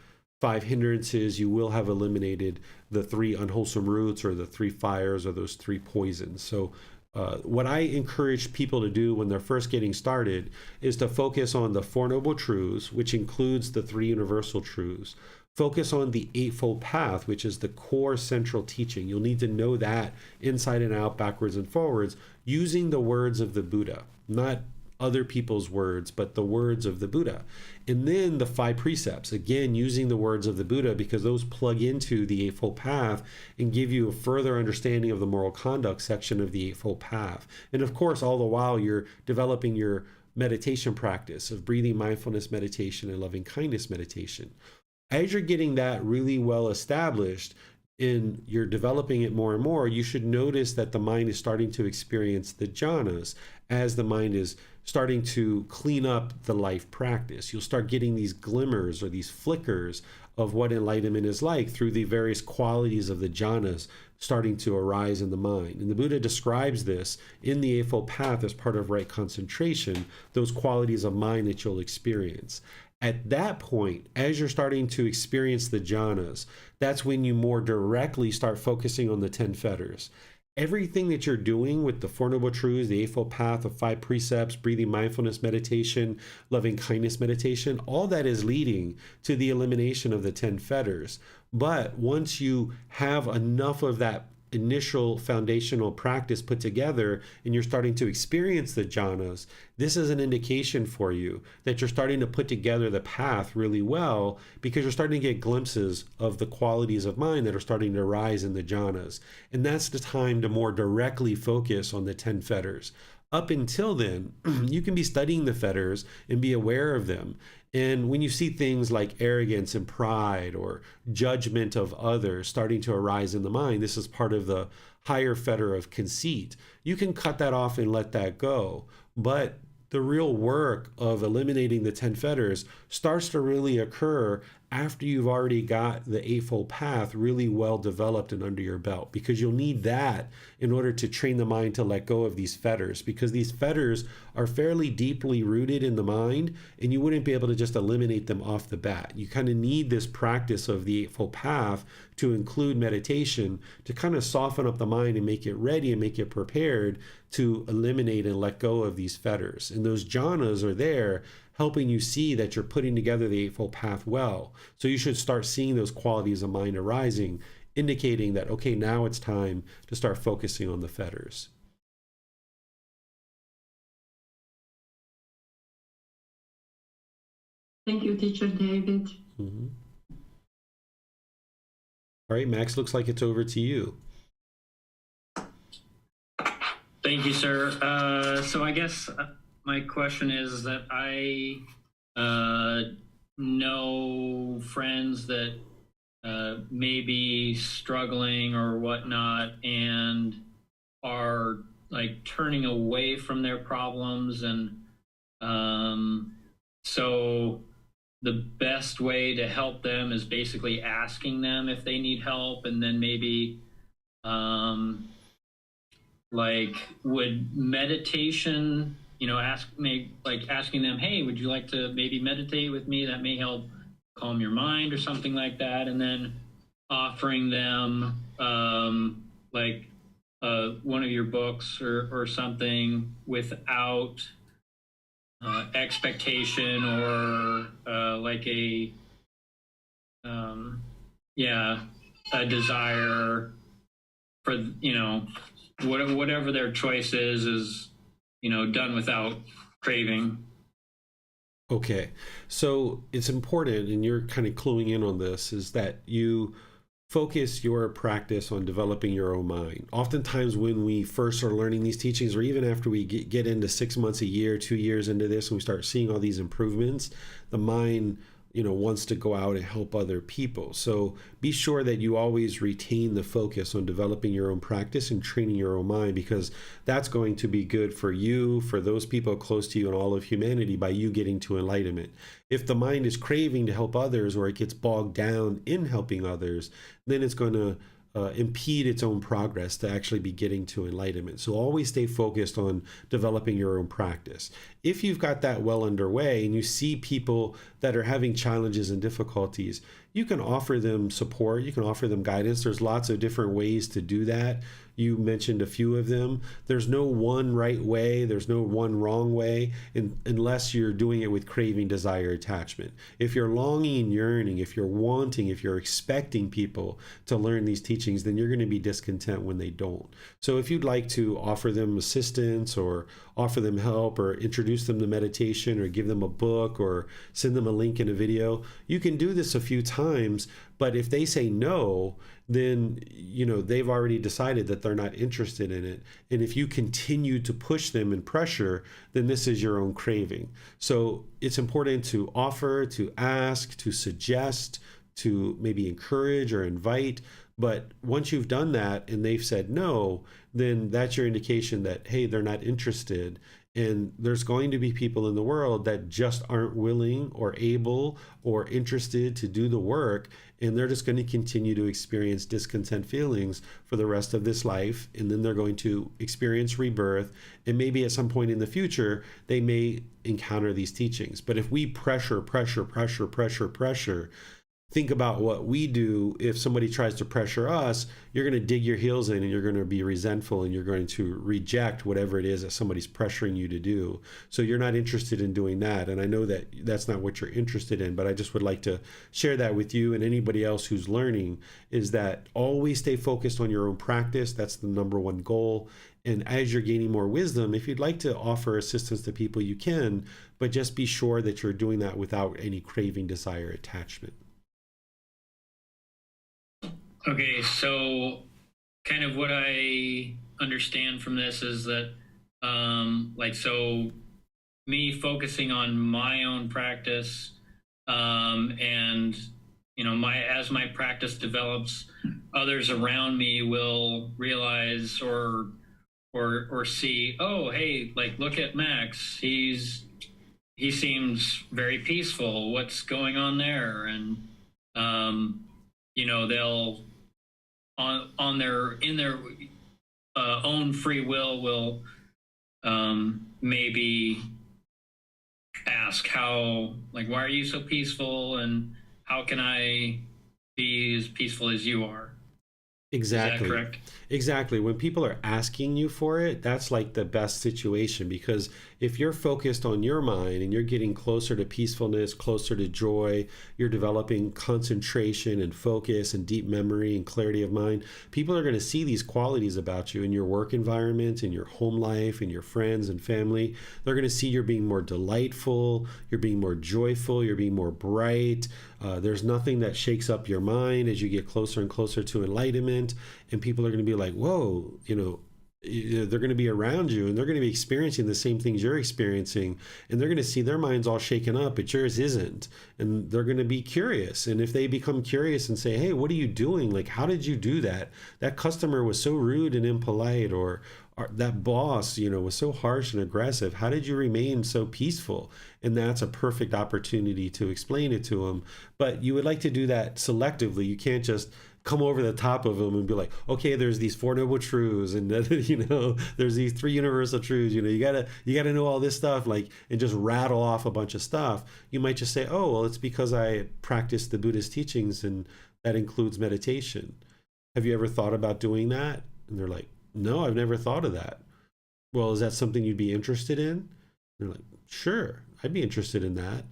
5 hindrances, you will have eliminated the 3 unwholesome roots or the 3 fires or those 3 poisons. So what I encourage people to do when they're first getting started is to focus on the Four Noble Truths, which includes the 3 universal truths. Focus on the Eightfold Path, which is the core central teaching. You'll need to know that inside and out, backwards and forwards, using the words of the Buddha, not other people's words, but the words of the Buddha. And then the 5 precepts, again, using the words of the Buddha, because those plug into the Eightfold Path and give you a further understanding of the moral conduct section of the Eightfold Path. And of course, all the while you're developing your meditation practice of breathing mindfulness meditation and loving kindness meditation. As you're getting that really well established and you're developing it more and more, you should notice that the mind is starting to experience the jhanas as the mind is starting to clean up the life practice. You'll start getting these glimmers or these flickers of what enlightenment is like through the various qualities of the jhanas starting to arise in the mind. And the Buddha describes this in the Eightfold Path as part of right concentration, those qualities of mind that you'll experience. At that point, as you're starting to experience the jhanas, that's when you more directly start focusing on the 10 fetters. Everything that you're doing with the Four Noble Truths, the Eightfold Path, of 5 precepts, breathing mindfulness meditation, loving kindness meditation, all that is leading to the elimination of the 10 fetters. But once you have enough of that initial foundational practice put together and you're starting to experience the jhanas, this is an indication for you that you're starting to put together the path really well, because you're starting to get glimpses of the qualities of mind that are starting to rise in the jhanas. And that's the time to more directly focus on the 10 fetters. Up until then, you can be studying the fetters and be aware of them. And when you see things like arrogance and pride or judgment of others starting to arise in the mind, this is part of the higher fetter of conceit. You can cut that off and let that go. But the real work of eliminating the 10 fetters starts to really occur after you've already got the Eightfold Path really well developed and under your belt, because you'll need that in order to train the mind to let go of these fetters, because these fetters are fairly deeply rooted in the mind and you wouldn't be able to just eliminate them off the bat. You kind of need this practice of the Eightfold Path to include meditation to kind of soften up the mind and make it ready and make it prepared to eliminate and let go of these fetters. And those jhanas are there helping you see that you're putting together the Eightfold Path well. So you should start seeing those qualities of mind arising, indicating that, okay, now it's time to start focusing on the fetters. Thank you, Teacher David. Mm-hmm. All right, Max, looks like it's over to you. Thank you, sir. So I guess my question is that I know friends that may be struggling or whatnot and are like turning away from their problems. And so the best way to help them is basically asking them if they need help, and then maybe like would meditation, asking them, hey, would you like to maybe meditate with me? That may help calm your mind or something like that. And then offering them one of your books or something without expectation or a desire for, whatever their choice is done without craving. Okay, so it's important, and you're kind of cluing in on this, is that you focus your practice on developing your own mind. Oftentimes when we first are learning these teachings, or even after we get into 6 months, a year, 2 years into this, and we start seeing all these improvements, the mind wants to go out and help other people. So be sure that you always retain the focus on developing your own practice and training your own mind, because that's going to be good for you, for those people close to you, and all of humanity by you getting to enlightenment. If the mind is craving to help others, or it gets bogged down in helping others, then it's going to impede its own progress to actually be getting to enlightenment. So always stay focused on developing your own practice. If you've got that well underway and you see people that are having challenges and difficulties, you can offer them support, you can offer them guidance. There's lots of different ways to do that. You mentioned a few of them. There's no one right way, there's no one wrong way, unless you're doing it with craving, desire, attachment. If you're longing and yearning, if you're wanting, if you're expecting people to learn these teachings, then you're going to be discontent when they don't. So if you'd like to offer them assistance or offer them help or introduce them to meditation or give them a book or send them a link in a video, you can do this a few times. But if they say no, then they've already decided that they're not interested in it. And if you continue to push them and pressure, then this is your own craving. So it's important to offer, to ask, to suggest, to maybe encourage or invite. But once you've done that and they've said no, then that's your indication that, hey, they're not interested. And there's going to be people in the world that just aren't willing or able or interested to do the work. And they're just going to continue to experience discontent feelings for the rest of this life. And then they're going to experience rebirth. And maybe at some point in the future, they may encounter these teachings. But if we pressure, think about what we do. If somebody tries to pressure us, you're going to dig your heels in and you're going to be resentful and you're going to reject whatever it is that somebody's pressuring you to do. So you're not interested in doing that. And I know that that's not what you're interested in, but I just would like to share that with you and anybody else who's learning, is that always stay focused on your own practice. That's the number one goal. And as you're gaining more wisdom, if you'd like to offer assistance to people, you can, but just be sure that you're doing that without any craving, desire, attachment. Okay, so kind of what I understand from this is that, so me focusing on my own practice, and as my practice develops, others around me will realize or see, oh, hey, look at Max, he seems very peaceful. What's going on there? And they'll in their own free will maybe ask why are you so peaceful, and how can I be as peaceful as you are? Exactly. Is that correct? Exactly. When people are asking you for it, that's like the best situation, because if you're focused on your mind and you're getting closer to peacefulness, closer to joy, you're developing concentration and focus and deep memory and clarity of mind, people are going to see these qualities about you in your work environment, in your home life, in your friends and family. They're going to see you're being more delightful, you're being more joyful, you're being more bright. There's nothing that shakes up your mind as you get closer and closer to enlightenment. And people are going to be like, whoa, they're going to be around you and they're going to be experiencing the same things you're experiencing, and they're going to see their minds all shaken up, but yours isn't. And they're going to be curious. And if they become curious and say, hey, what are you doing? How did you do that? That customer was so rude and impolite, or that boss, was so harsh and aggressive. How did you remain so peaceful? And that's a perfect opportunity to explain it to them. But you would like to do that selectively. You can't just come over the top of them and be like, okay, there's these four noble truths, and there's these three universal truths. You gotta know all this stuff, and just rattle off a bunch of stuff. You might just say, oh, well, it's because I practice the Buddhist teachings, and that includes meditation. Have you ever thought about doing that? And they're like, no, I've never thought of that. Well, is that something you'd be interested in? And they're like, sure, I'd be interested in that.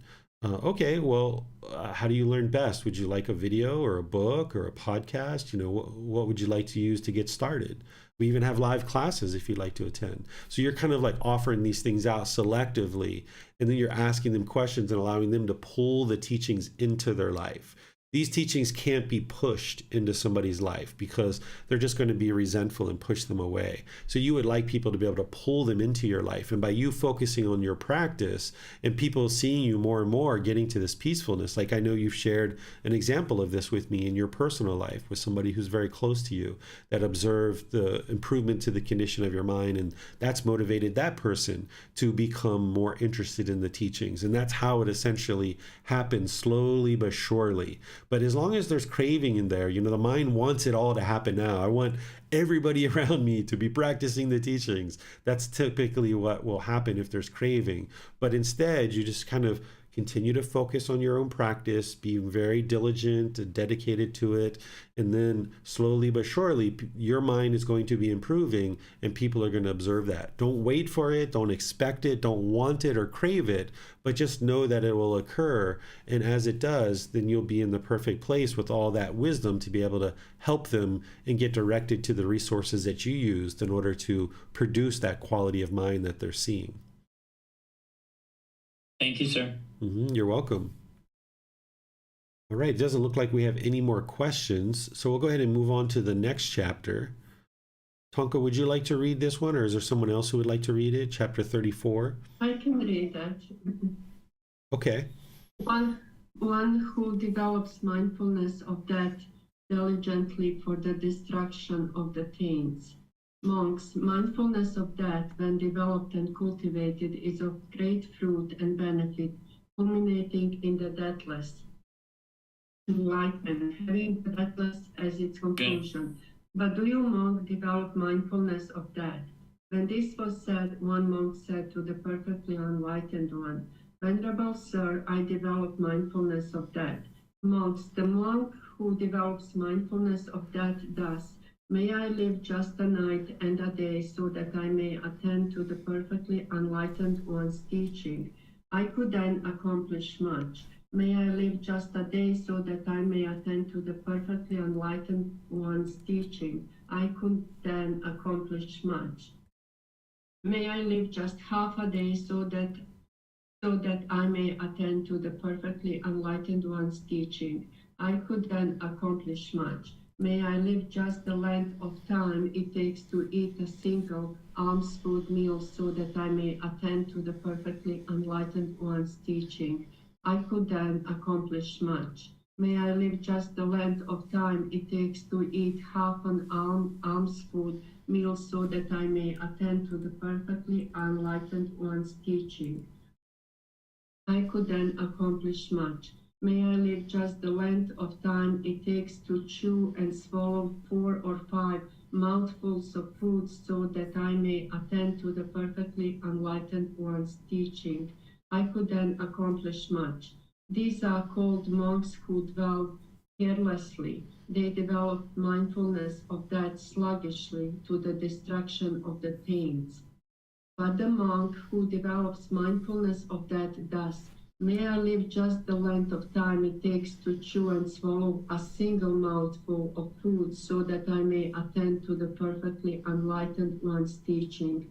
Okay, well, how do you learn best? Would you like a video or a book or a podcast? What would you like to use to get started? We even have live classes if you'd like to attend. So you're kind of offering these things out selectively, and then you're asking them questions and allowing them to pull the teachings into their life. These teachings can't be pushed into somebody's life because they're just going to be resentful and push them away. So you would like people to be able to pull them into your life. And by you focusing on your practice and people seeing you more and more getting to this peacefulness, I know you've shared an example of this with me in your personal life with somebody who's very close to you that observed the improvement to the condition of your mind. And that's motivated that person to become more interested in the teachings. And that's how it essentially happens, slowly but surely. But as long as there's craving in there, the mind wants it all to happen now. I want everybody around me to be practicing the teachings. That's typically what will happen if there's craving. But instead, you just kind of continue to focus on your own practice, be very diligent and dedicated to it, and then slowly but surely, your mind is going to be improving and people are going to observe that. Don't wait for it, don't expect it, don't want it or crave it, but just know that it will occur. And as it does, then you'll be in the perfect place with all that wisdom to be able to help them and get directed to the resources that you used in order to produce that quality of mind that they're seeing. Thank you, sir. You're welcome. All right, it doesn't look like we have any more questions, so we'll go ahead and move on to the next chapter. Tonka, would you like to read this one, or is there someone else who would like to read it? Chapter 34. I can read that. Okay. One who develops mindfulness of that diligently for the destruction of the taints. Monks, mindfulness of that, when developed and cultivated, is of great fruit and benefit, culminating in the deathless enlightenment, having the deathless as its conclusion. But do you, monk, develop mindfulness of that? When this was said, one monk said to the perfectly enlightened one, Venerable sir, I develop mindfulness of that. Monks, the monk who develops mindfulness of that thus, may I live just a night and a day so that I may attend to the perfectly enlightened one's teaching. I could then accomplish much. May I live just a day so that I may attend to the perfectly enlightened one's teaching. I could then accomplish much. May I live just half a day so that I may attend to the perfectly enlightened one's teaching. I could then accomplish much. May I live just the length of time it takes to eat a single alms food meal so that I may attend to the perfectly enlightened one's teaching. I could then accomplish much. May I live just the length of time it takes to eat half an alms food meal so that I may attend to the perfectly enlightened one's teaching. I could then accomplish much. May I live just the length of time it takes to chew and swallow 4 or 5 mouthfuls of food so that I may attend to the perfectly enlightened one's teaching. I could then accomplish much. These are called monks who dwell carelessly. They develop mindfulness of that sluggishly to the destruction of the taints. But the monk who develops mindfulness of that thus, may I live just the length of time it takes to chew and swallow a single mouthful of food so that I may attend to the perfectly enlightened one's teaching.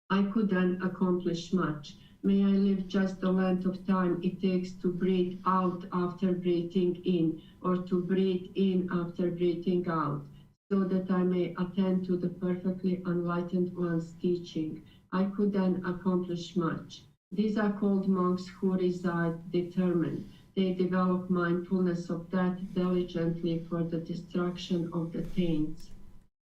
I could then accomplish much. May I live just the length of time it takes to breathe out after breathing in, or to breathe in after breathing out, so that I may attend to the perfectly enlightened one's teaching. I could then accomplish much. These are called monks who reside determined. They develop mindfulness of that diligently for the destruction of the taints.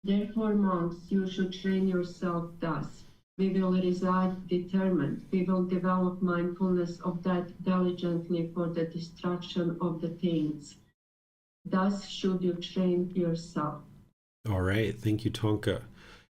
Therefore, monks, you should train yourself thus. We will reside determined. We will develop mindfulness of that diligently for the destruction of the taints. Thus should you train yourself. All right. Thank you, Tonka.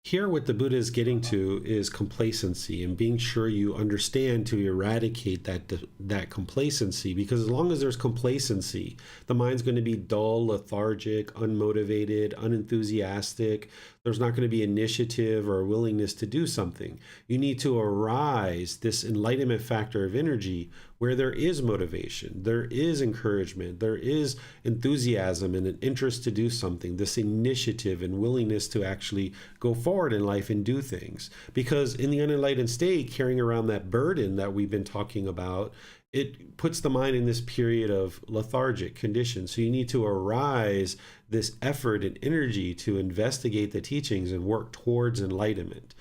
Here, what the Buddha is getting to is complacency and being sure you understand to eradicate that complacency, because as long as there's complacency, the mind's going to be dull, lethargic, unmotivated, unenthusiastic. There's not going to be initiative or willingness to do something. You need to arise this enlightenment factor of energy where there is motivation, there is encouragement, there is enthusiasm and an interest to do something, this initiative and willingness to actually go forward in life and do things. Because in the unenlightened state, carrying around that burden that we've been talking about, it puts the mind in this period of lethargic condition. So you need to arise this effort and energy to investigate the teachings and work towards enlightenment.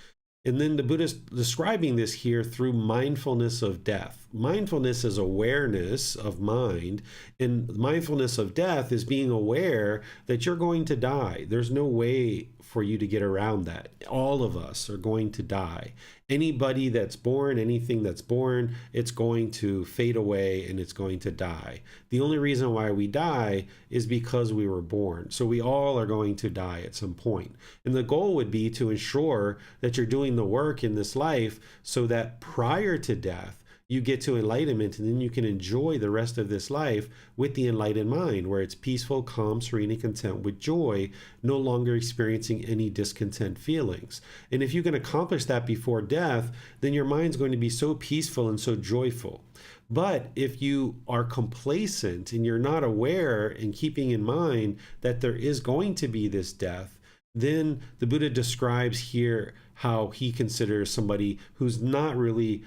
And then the Buddha is describing this here through mindfulness of death. death. Mindfulness is awareness of mind, and mindfulness of death is being aware that you're going to die. There's no way for you to get around that. All of us are going to die. Anybody that's born, anything that's born, it's going to fade away and it's going to die. The only reason why we die is because we were born. So we all are going to die at some point. And the goal would be to ensure that you're doing the work in this life so that prior to death, you get to enlightenment, and then you can enjoy the rest of this life with the enlightened mind, where it's peaceful, calm, serene, and content with joy, no longer experiencing any discontent feelings. And if you can accomplish that before death, then your mind's going to be so peaceful and so joyful. But if you are complacent and you're not aware and keeping in mind that there is going to be this death, then the Buddha describes here how he considers somebody who's not really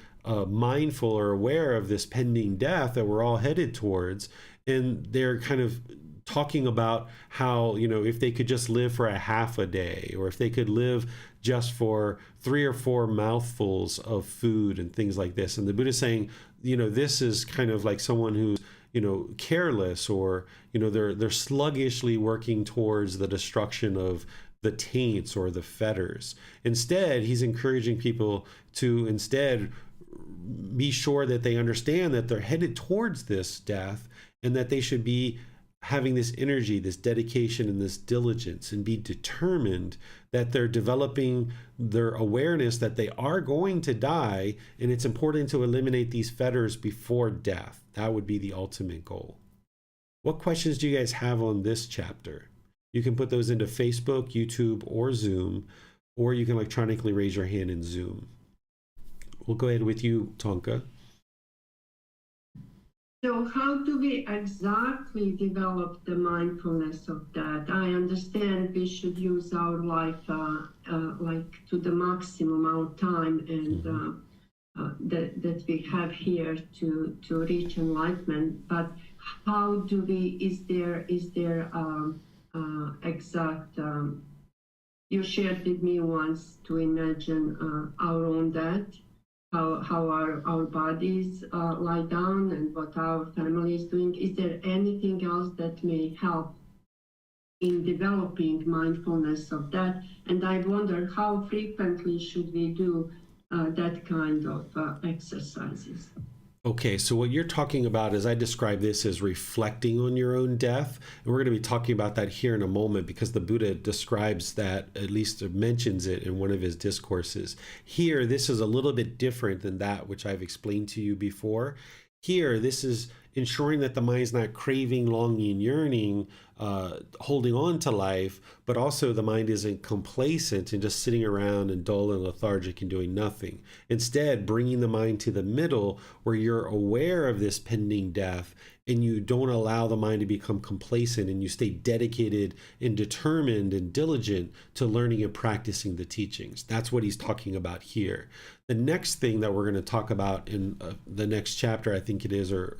mindful or aware of this pending death that we're all headed towards. And they're kind of talking about how, if they could just live for a half a day, or if they could live just for 3 or 4 mouthfuls of food and things like this. And the Buddha is saying, this is kind of like someone who's, careless, or, they're sluggishly working towards the destruction of the taints or the fetters. Instead, he's encouraging people to instead be sure that they understand that they're headed towards this death, and that they should be having this energy, this dedication, and this diligence, and be determined that they're developing their awareness that they are going to die, and it's important to eliminate these fetters before death. That would be the ultimate goal. What questions do you guys have on this chapter? You can put those into Facebook, YouTube, or Zoom, or you can electronically raise your hand in Zoom. We'll go ahead with you, Tonka. So how do we exactly develop the mindfulness of that? I understand we should use our life like to the maximum our time and that we have here to reach enlightenment. But how do we? Is there exact? You shared with me once to imagine our own death. How our bodies lie down and what our family is doing. Is there anything else that may help in developing mindfulness of that? And I wonder how frequently should we do that kind of exercises? Okay, so what you're talking about, as I describe this, is reflecting on your own death. And we're going to be talking about that here in a moment, because the Buddha describes that, at least mentions it in one of his discourses. Here, this is a little bit different than that which I've explained to you before. Here, this is ensuring that the mind's not craving, longing, yearning, holding on to life, but also the mind isn't complacent and just sitting around and dull and lethargic and doing nothing. Instead, bringing the mind to the middle, where you're aware of this pending death and you don't allow the mind to become complacent, and you stay dedicated and determined and diligent to learning and practicing the teachings. That's what he's talking about here. The next thing that we're going to talk about in the next chapter, I think it is, or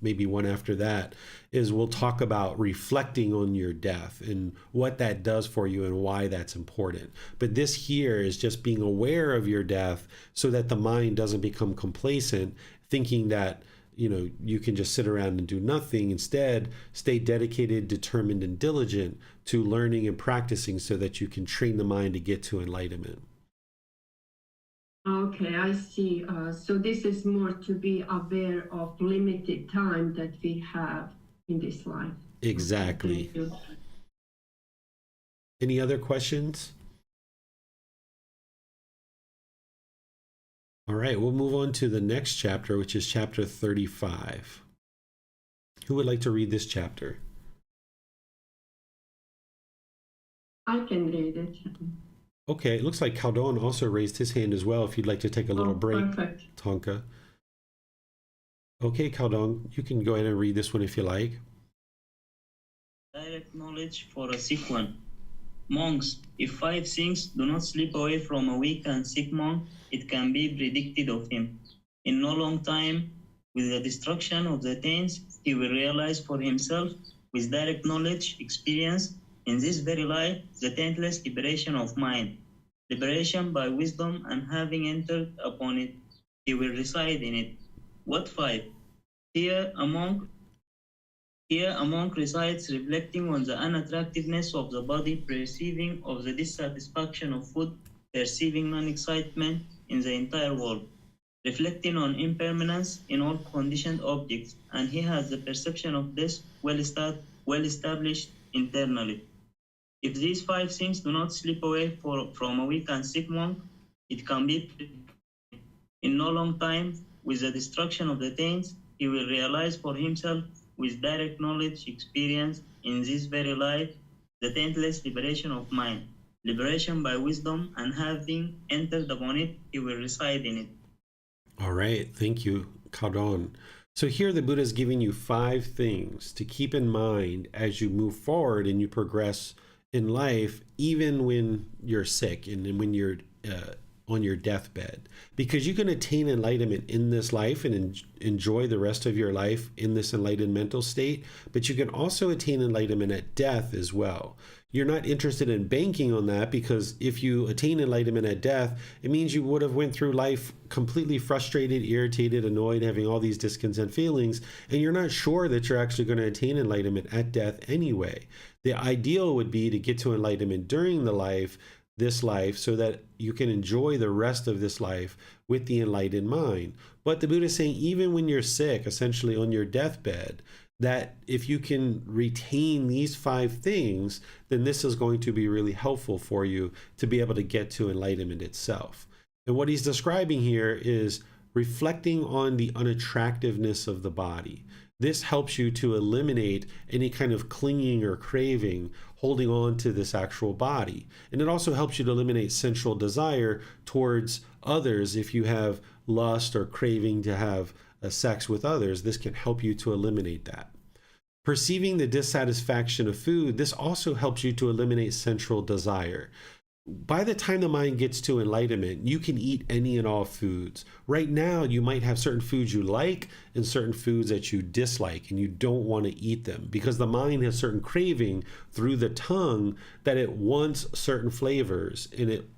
maybe one after that, is we'll talk about reflecting on your death and what that does for you and why that's important. But this here is just being aware of your death so that the mind doesn't become complacent, thinking that you can just sit around and do nothing. Instead, stay dedicated, determined, and diligent to learning and practicing so that you can train the mind to get to enlightenment. Okay, I see. So this is more to be aware of limited time that we have in this life. Exactly. Thank you. Any other questions? All right, we'll move on to the next chapter, which is chapter 35. Who would like to read this chapter? I can read it. Okay, it looks like Caldon also raised his hand as well, if you'd like to take a little break. Perfect. Tonka. Okay, Caldon, you can go ahead and read this one if you like. Direct knowledge for a sick one. Monks, if 5 things do not slip away from a weak and sick monk, it can be predicted of him. In no long time, with the destruction of the taints, he will realize for himself, with direct knowledge, experience, in this very life, the taintless liberation of mind. Liberation by wisdom, and having entered upon it, he will reside in it. What 5? Here a monk recites, reflecting on the unattractiveness of the body, perceiving of the dissatisfaction of food, perceiving non-excitement in the entire world, reflecting on impermanence in all conditioned objects, and he has the perception of this well established internally. If these 5 things do not slip away from a weak and sick monk, it can be in no long time, with the destruction of the taints, he will realize for himself with direct knowledge experience in this very life the taintless liberation of mind, liberation by wisdom, and having entered upon it, he will reside in it. All right, thank you, Kadon. So here the Buddha is giving you 5 things to keep in mind as you move forward and you progress in life, even when you're sick and when you're on your deathbed, because you can attain enlightenment in this life and enjoy the rest of your life in this enlightened mental state, but you can also attain enlightenment at death as well. You're not interested in banking on that, because if you attain enlightenment at death, it means you would have went through life completely frustrated, irritated, annoyed, having all these discontent feelings, and you're not sure that you're actually going to attain enlightenment at death anyway. The ideal would be to get to enlightenment during this life, so that you can enjoy the rest of this life with the enlightened mind. But the Buddha is saying, even when you're sick, essentially on your deathbed, that if you can retain these 5 things, then this is going to be really helpful for you to be able to get to enlightenment itself. And what he's describing here is reflecting on the unattractiveness of the body. This helps you to eliminate any kind of clinging or craving, holding on to this actual body. And it also helps you to eliminate sensual desire towards others. If you have lust or craving to have sex with others, this can help you to eliminate that. Perceiving the dissatisfaction of food, this also helps you to eliminate sensual desire. By the time the mind gets to enlightenment, you can eat any and all foods. Right now, you might have certain foods you like and certain foods that you dislike, and you don't want to eat them because the mind has certain craving through the tongue that it wants certain flavors, and it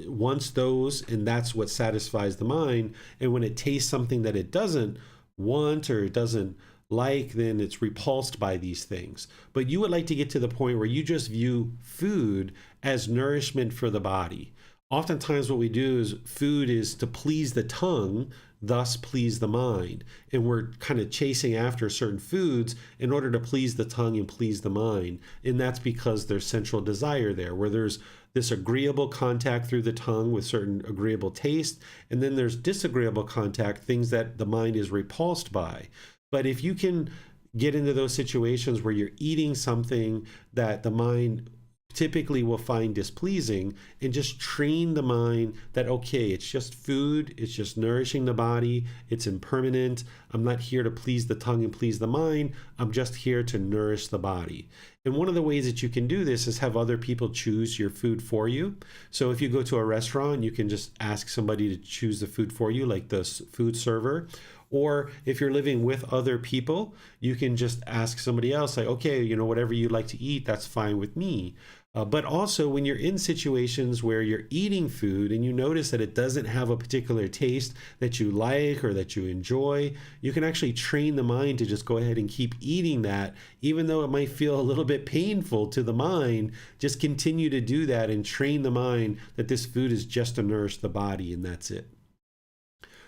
wants those, and that's what satisfies the mind. And when it tastes something that it doesn't want or it doesn't like, then it's repulsed by these things. But you would like to get to the point where you just view food as nourishment for the body. Oftentimes what we do is food is to please the tongue, thus please the mind. And we're kind of chasing after certain foods in order to please the tongue and please the mind. And that's because there's sensual desire there, where there's this agreeable contact through the tongue with certain agreeable taste, and then there's disagreeable contact, things that the mind is repulsed by. But if you can get into those situations where you're eating something that the mind typically will find displeasing, and just train the mind that, okay, it's just food, it's just nourishing the body, it's impermanent, I'm not here to please the tongue and please the mind, I'm just here to nourish the body. And one of the ways that you can do this is have other people choose your food for you. So if you go to a restaurant, you can just ask somebody to choose the food for you, like the food server. Or if you're living with other people, you can just ask somebody else, like, okay, whatever you like to eat, that's fine with me. But also when you're in situations where you're eating food and you notice that it doesn't have a particular taste that you like or that you enjoy, you can actually train the mind to just go ahead and keep eating that, even though it might feel a little bit painful to the mind. Just continue to do that and train the mind that this food is just to nourish the body, and that's it.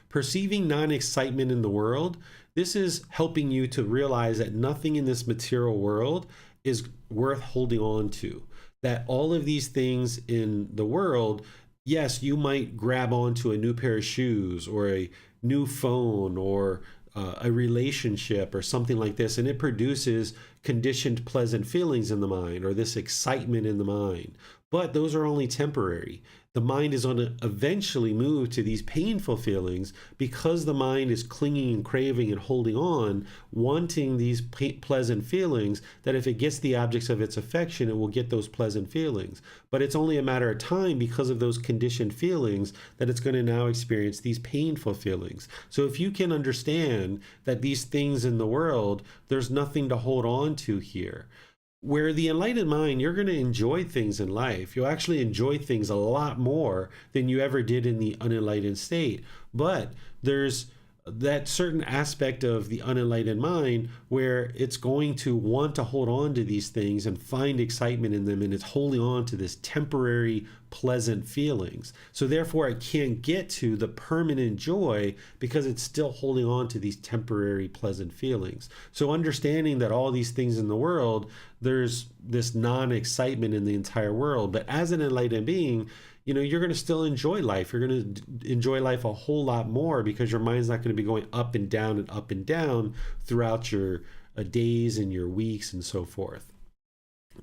Perceiving non-excitement in the world, this is helping you to realize that nothing in this material world is worth holding on to. That all of these things in the world, yes, you might grab onto a new pair of shoes or a new phone or a relationship or something like this, and it produces conditioned pleasant feelings in the mind or this excitement in the mind. But those are only temporary. The mind is going to eventually move to these painful feelings because the mind is clinging and craving and holding on, wanting these pleasant feelings, that if it gets the objects of its affection, it will get those pleasant feelings. But it's only a matter of time, because of those conditioned feelings, that it's going to now experience these painful feelings. So if you can understand that these things in the world, there's nothing to hold on to here. Where the enlightened mind, you're going to enjoy things in life. You'll actually enjoy things a lot more than you ever did in the unenlightened state. But there's that certain aspect of the unenlightened mind where it's going to want to hold on to these things and find excitement in them, and it's holding on to this temporary pleasant feelings. So therefore it can't get to the permanent joy because it's still holding on to these temporary pleasant feelings. So understanding that all these things in the world, there's this non-excitement in the entire world, but as an enlightened being, you're going to still enjoy life. You're going to enjoy life a whole lot more because your mind's not going to be going up and down throughout your days and your weeks and so forth.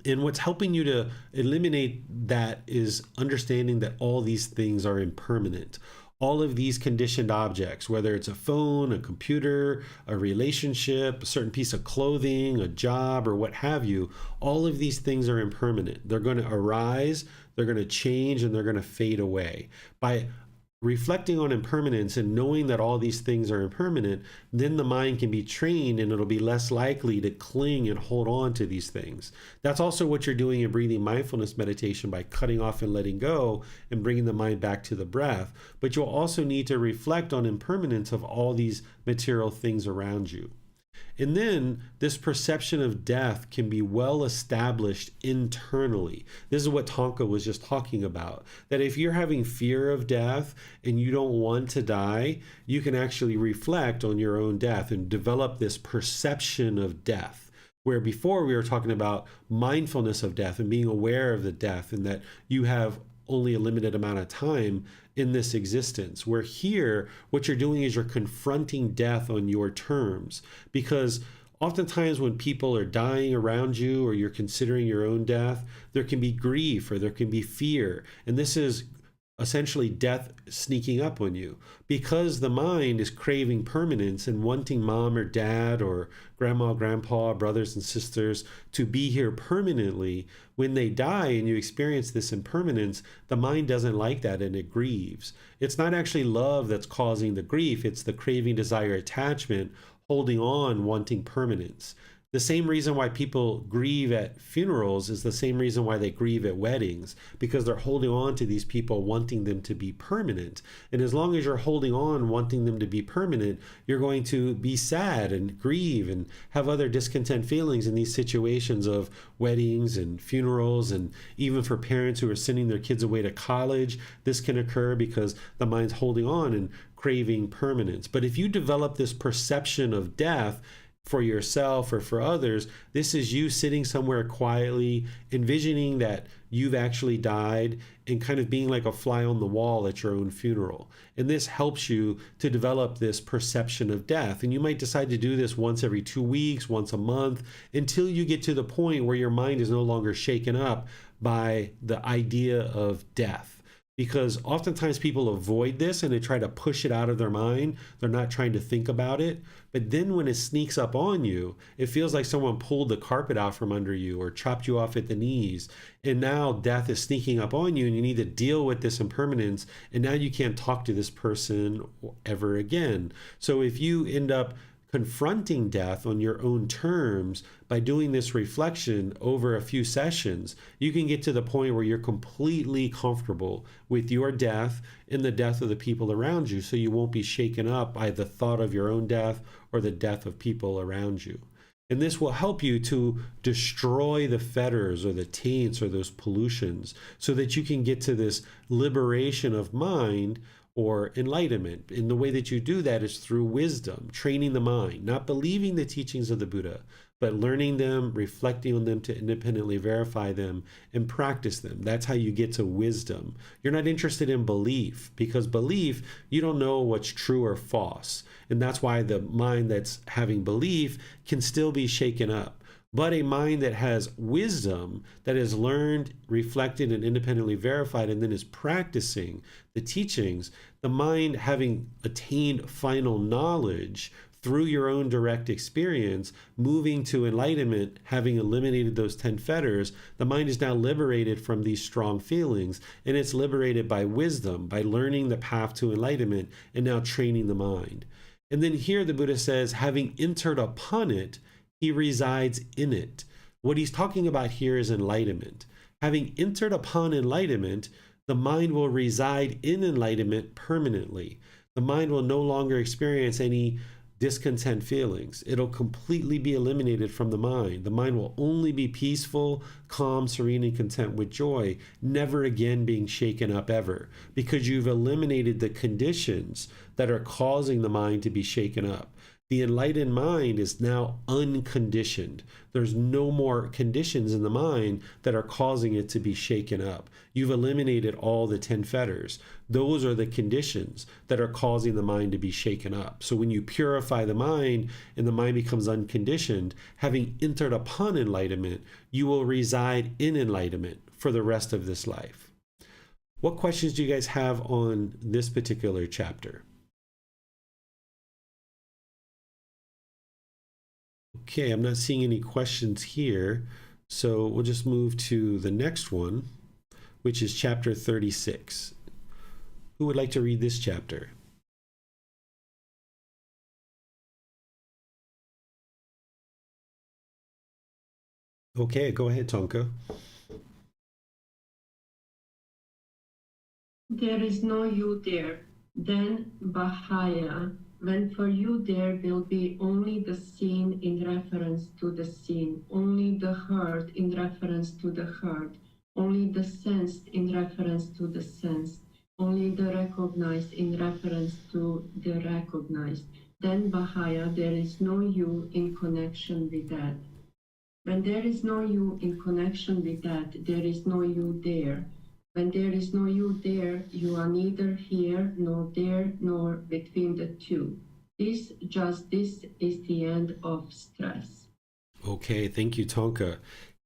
And what's helping you to eliminate that is understanding that all these things are impermanent. All of these conditioned objects, whether it's a phone, a computer, a relationship, a certain piece of clothing, a job, or what have you, all of these things are impermanent. They're going to arise, they're going to change, and they're going to fade away. By reflecting on impermanence and knowing that all these things are impermanent, then the mind can be trained and it'll be less likely to cling and hold on to these things. That's also what you're doing in breathing mindfulness meditation by cutting off and letting go and bringing the mind back to the breath. But you'll also need to reflect on impermanence of all these material things around you. And then this perception of death can be well established internally. This is what Tonka was just talking about. That if you're having fear of death and you don't want to die, you can actually reflect on your own death and develop this perception of death. Where before we were talking about mindfulness of death and being aware of the death and that you have only a limited amount of time in this existence, where here what you're doing is you're confronting death on your terms. Because oftentimes when people are dying around you or you're considering your own death, there can be grief or there can be fear, and this is essentially death sneaking up on you because the mind is craving permanence and wanting mom or dad or grandma, grandpa, brothers and sisters to be here permanently. When they die and you experience this impermanence, the mind doesn't like that and it grieves. It's not actually love that's causing the grief, it's the craving, desire, attachment, holding on, wanting permanence. The same reason why people grieve at funerals is the same reason why they grieve at weddings, because they're holding on to these people, wanting them to be permanent. And as long as you're holding on, wanting them to be permanent, you're going to be sad and grieve and have other discontent feelings in these situations of weddings and funerals. And even for parents who are sending their kids away to college, this can occur because the mind's holding on and craving permanence. But if you develop this perception of death, for yourself or for others, this is you sitting somewhere quietly, envisioning that you've actually died and kind of being like a fly on the wall at your own funeral. And this helps you to develop this perception of death. And you might decide to do this once every 2 weeks, once a month, until you get to the point where your mind is no longer shaken up by the idea of death. Because oftentimes people avoid this and they try to push it out of their mind. They're not trying to think about it. But then when it sneaks up on you, it feels like someone pulled the carpet out from under you or chopped you off at the knees. And now death is sneaking up on you and you need to deal with this impermanence. And now you can't talk to this person ever again. So if you end up confronting death on your own terms by doing this reflection over a few sessions, you can get to the point where you're completely comfortable with your death and the death of the people around you, so you won't be shaken up by the thought of your own death or the death of people around you. And this will help you to destroy the fetters or the taints or those pollutions so that you can get to this liberation of mind or enlightenment. And the way that you do that is through wisdom, training the mind, not believing the teachings of the Buddha, but learning them, reflecting on them to independently verify them and practice them. That's how you get to wisdom. You're not interested in belief, because belief, you don't know what's true or false. And that's why the mind that's having belief can still be shaken up. But a mind that has wisdom, that has learned, reflected, and independently verified, and then is practicing the teachings, the mind having attained final knowledge through your own direct experience, moving to enlightenment, having eliminated those 10 fetters, the mind is now liberated from these strong feelings, and it's liberated by wisdom, by learning the path to enlightenment, and now training the mind. And then here the Buddha says, having entered upon it, he resides in it. What he's talking about here is enlightenment. Having entered upon enlightenment, the mind will reside in enlightenment permanently. The mind will no longer experience any discontent feelings. It'll completely be eliminated from the mind. The mind will only be peaceful, calm, serene, and content with joy, never again being shaken up ever, because you've eliminated the conditions that are causing the mind to be shaken up. The enlightened mind is now unconditioned. There's no more conditions in the mind that are causing it to be shaken up. You've eliminated all the 10 fetters. Those are the conditions that are causing the mind to be shaken up. So when you purify the mind and the mind becomes unconditioned, having entered upon enlightenment, you will reside in enlightenment for the rest of this life. What questions do you guys have on this particular chapter? Okay, I'm not seeing any questions here, so we'll just move to the next one, which is chapter 36. Who would like to read this chapter? Okay, go ahead, Tonka. There is no you there. Then Bahaya, when for you there will be only the seen in reference to the seen, only the heard in reference to the heard, only the sensed in reference to the sensed, only the recognized in reference to the recognized. Then Bahaya, there is no you in connection with that. When there is no you in connection with that, there is no you there. When there is no you there, you are neither here nor there nor between the two. This is the end of stress. Okay, thank you, Tonka.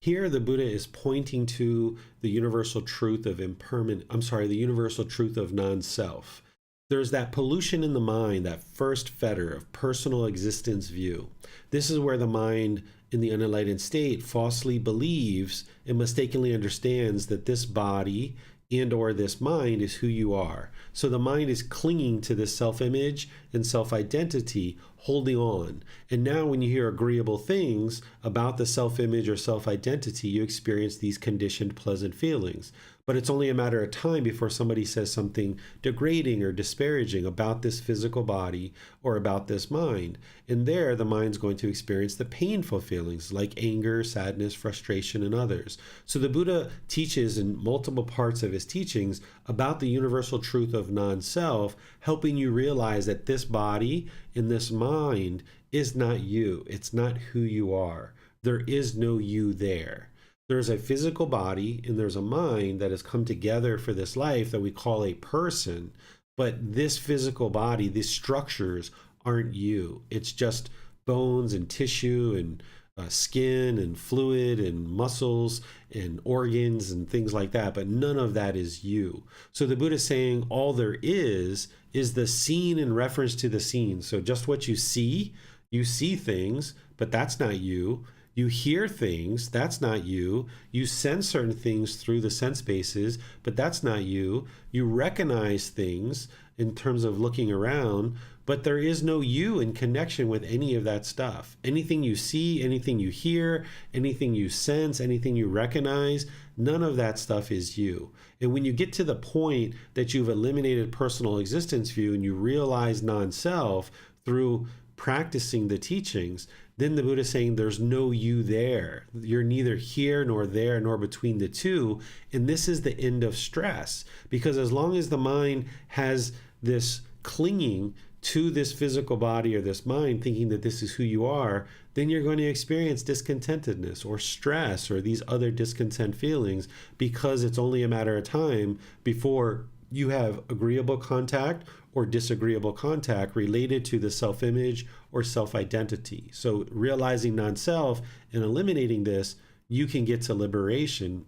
Here, the Buddha is pointing to the universal truth of the universal truth of non-self. There's that pollution in the mind, that first fetter of personal existence view. This is where the mind in the unenlightened state falsely believes and mistakenly understands that this body and or this mind is who you are. So the mind is clinging to this self-image and self-identity, holding on. And now when you hear agreeable things about the self-image or self-identity, you experience these conditioned pleasant feelings. But it's only a matter of time before somebody says something degrading or disparaging about this physical body or about this mind. And there, the mind's going to experience the painful feelings like anger, sadness, frustration, and others. So the Buddha teaches in multiple parts of his teachings about the universal truth of non-self, helping you realize that this body and this mind is not you. It's not who you are. There is no you there. There's a physical body and there's a mind that has come together for this life that we call a person. But this physical body, these structures aren't you. It's just bones and tissue and skin and fluid and muscles and organs and things like that. But none of that is you. So the Buddha is saying all there is the seen in reference to the seen. So just what you see things, but that's not you. You hear things, that's not you. You sense certain things through the sense bases, but that's not you. You recognize things in terms of looking around, but there is no you in connection with any of that stuff. Anything you see, anything you hear, anything you sense, anything you recognize, none of that stuff is you. And when you get to the point that you've eliminated personal existence view and you realize non-self through practicing the teachings, then the Buddha is saying there's no you there. You're neither here nor there nor between the two. And this is the end of stress, because as long as the mind has this clinging to this physical body or this mind, thinking that this is who you are, then you're going to experience discontentedness or stress or these other discontent feelings, because it's only a matter of time before you have agreeable contact or disagreeable contact related to the self-image or self-identity. So realizing non-self and eliminating this, you can get to liberation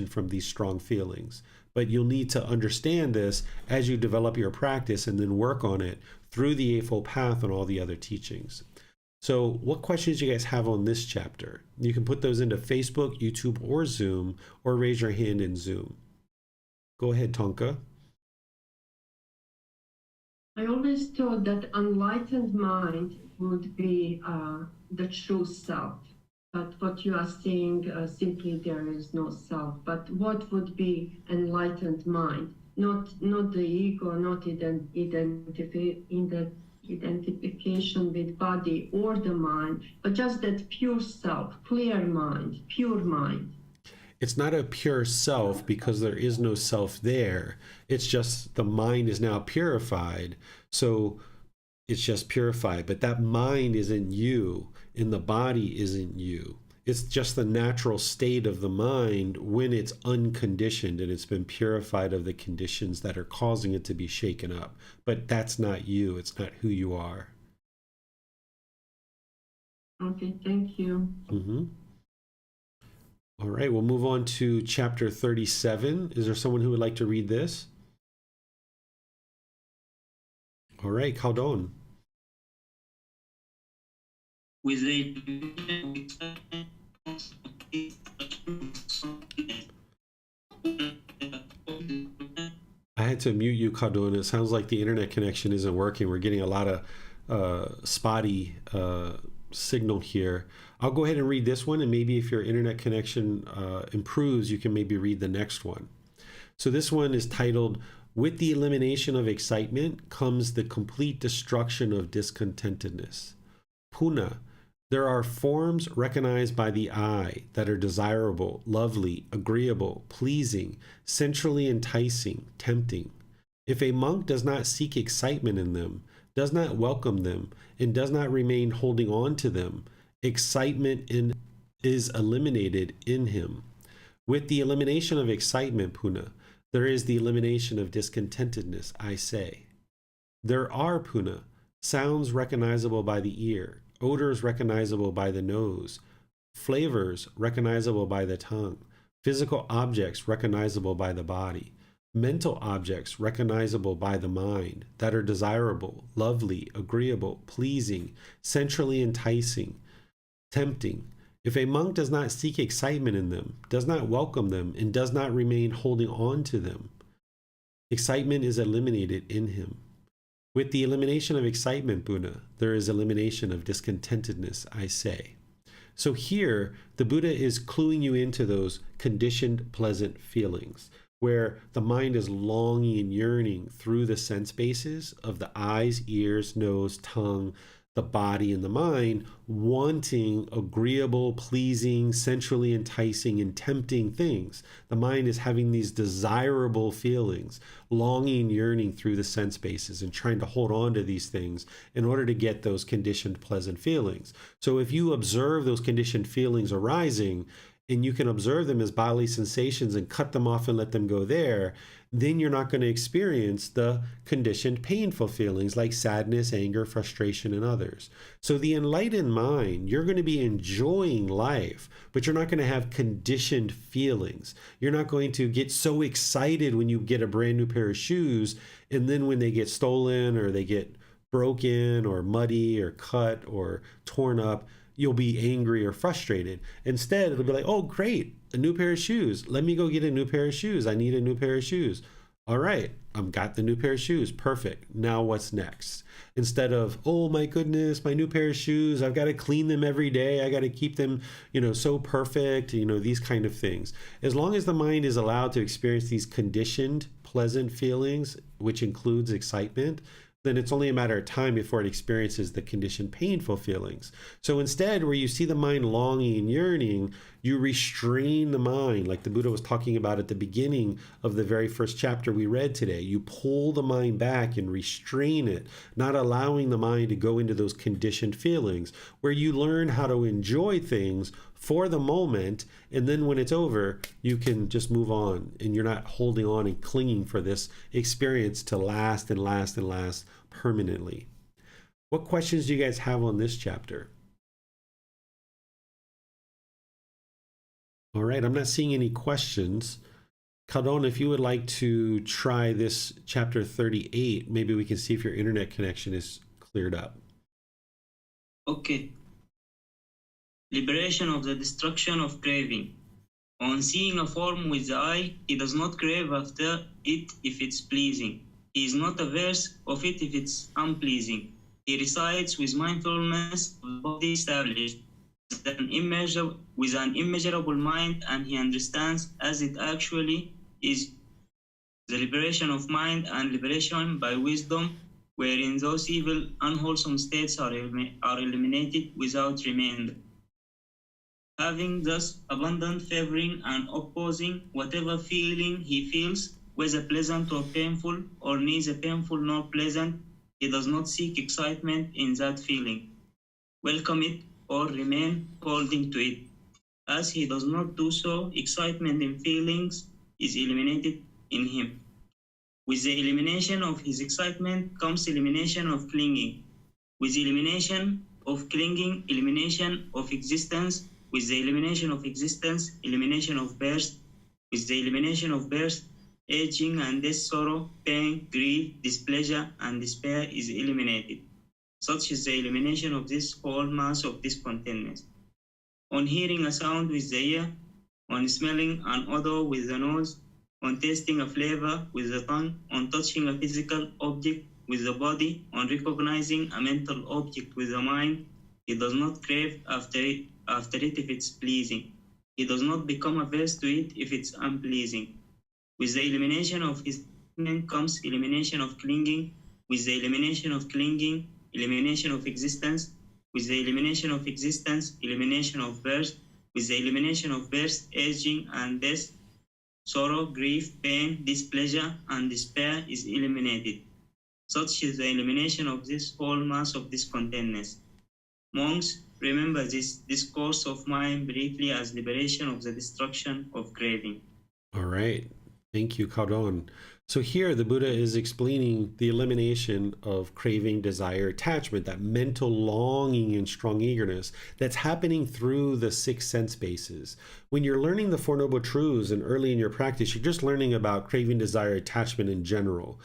from these strong feelings. But you'll need to understand this as you develop your practice and then work on it through the Eightfold Path and all the other teachings. So what questions do you guys have on this chapter? You can put those into Facebook, YouTube, or Zoom, or raise your hand in Zoom. Go ahead, Tonka. I always thought that enlightened mind would be the true self. But what you are saying, simply there is no self. But what would be enlightened mind? not the ego, not identification with body or the mind, but just that pure self, clear mind, pure mind. It's not a pure self because there is no self there. It's just the mind is now purified. So it's just purified, but that mind isn't you and the body isn't you. It's just the natural state of the mind when it's unconditioned and it's been purified of the conditions that are causing it to be shaken up. But that's not you. It's not who you are. Okay, thank you. All right, we'll move on to chapter 37. Is there someone who would like to read this? All right, Khaldun. With the I had to mute you, Khaldun. It sounds like the internet connection isn't working. We're getting a lot of spotty signal here. I'll go ahead and read this one, and maybe if your internet connection improves, you can maybe read the next one. So this one is titled, "With the elimination of excitement comes the complete destruction of discontentedness. Puna, there are forms recognized by the eye that are desirable, lovely, agreeable, pleasing, sensually enticing, tempting. If a monk does not seek excitement in them, does not welcome them, and does not remain holding on to them, excitement is eliminated in him. With the elimination of excitement, Puna, there is the elimination of discontentedness, I say. There are, Puna, sounds recognizable by the ear, odors recognizable by the nose, flavors recognizable by the tongue, physical objects recognizable by the body, mental objects recognizable by the mind that are desirable, lovely, agreeable, pleasing, sensually enticing, tempting. If a monk does not seek excitement in them, does not welcome them, and does not remain holding on to them, excitement is eliminated in him. With the elimination of excitement, Buddha, there is elimination of discontentedness, I say." So here, the Buddha is cluing you into those conditioned pleasant feelings, where the mind is longing and yearning through the sense bases of the eyes, ears, nose, tongue, the body, and the mind, wanting agreeable, pleasing, sensually enticing, and tempting things. The mind is having these desirable feelings, longing, yearning through the sense bases and trying to hold on to these things in order to get those conditioned pleasant feelings. So if you observe those conditioned feelings arising, and you can observe them as bodily sensations and cut them off and let them go there, then you're not going to experience the conditioned painful feelings like sadness, anger, frustration, and others. So the enlightened mind, you're going to be enjoying life, but you're not going to have conditioned feelings. You're not going to get so excited when you get a brand new pair of shoes, and then when they get stolen or they get broken or muddy or cut or torn up, you'll be angry or frustrated. Instead, it'll be like, oh, great, a new pair of shoes. Let me go get a new pair of shoes. I need a new pair of shoes. All right, I've got the new pair of shoes. Perfect. Now what's next? Instead of, oh my goodness, my new pair of shoes, I've got to clean them every day. I got to keep them, so perfect, these kind of things. As long as the mind is allowed to experience these conditioned, pleasant feelings, which includes excitement, then it's only a matter of time before it experiences the conditioned painful feelings. So instead, where you see the mind longing and yearning, you restrain the mind, like the Buddha was talking about at the beginning of the very first chapter we read today. You pull the mind back and restrain it, not allowing the mind to go into those conditioned feelings, where you learn how to enjoy things for the moment, and then when it's over, you can just move on, and you're not holding on and clinging for this experience to last and last and last permanently. What questions do you guys have on this chapter? All right, I'm not seeing any questions. Khaldun, if you would like to try this chapter 38, maybe we can see if your internet connection is cleared up. Okay. Liberation of the destruction of craving. On seeing a form with the eye, he does not crave after it if it's pleasing. He is not averse of it if it's unpleasing. He resides with mindfulness of the body established with an immeasurable mind, and he understands as it actually is the liberation of mind and liberation by wisdom, wherein those evil, unwholesome states are eliminated without remainder. Having thus abundant favoring and opposing whatever feeling he feels, whether pleasant or painful, or neither painful nor pleasant, he does not seek excitement in that feeling, welcome it, or remain holding to it. As he does not do so, excitement in feelings is eliminated in him. With the elimination of his excitement comes elimination of clinging. With the elimination of clinging, elimination of existence. With the elimination of existence, elimination of birth. With the elimination of birth, aging and death, sorrow, pain, grief, displeasure, and despair is eliminated. Such is the elimination of this whole mass of discontentness. On hearing a sound with the ear, on smelling an odor with the nose, on tasting a flavor with the tongue, on touching a physical object with the body, on recognizing a mental object with the mind, he does not crave after it if it's pleasing. He does not become averse to it if it's unpleasing. With the elimination of his comes elimination of clinging. With the elimination of clinging, elimination of existence. With the elimination of existence, elimination of birth. With the elimination of birth, aging and death, sorrow, grief, pain, displeasure, and despair is eliminated. Such is the elimination of this whole mass of discontentness. Monks, remember this discourse of mine briefly as liberation of the destruction of craving. All right. Thank you, Kadon. So here the Buddha is explaining the elimination of craving, desire, attachment, that mental longing and strong eagerness that's happening through the 6 sense bases. When you're learning the Four Noble Truths and early in your practice, you're just learning about craving, desire, attachment in general.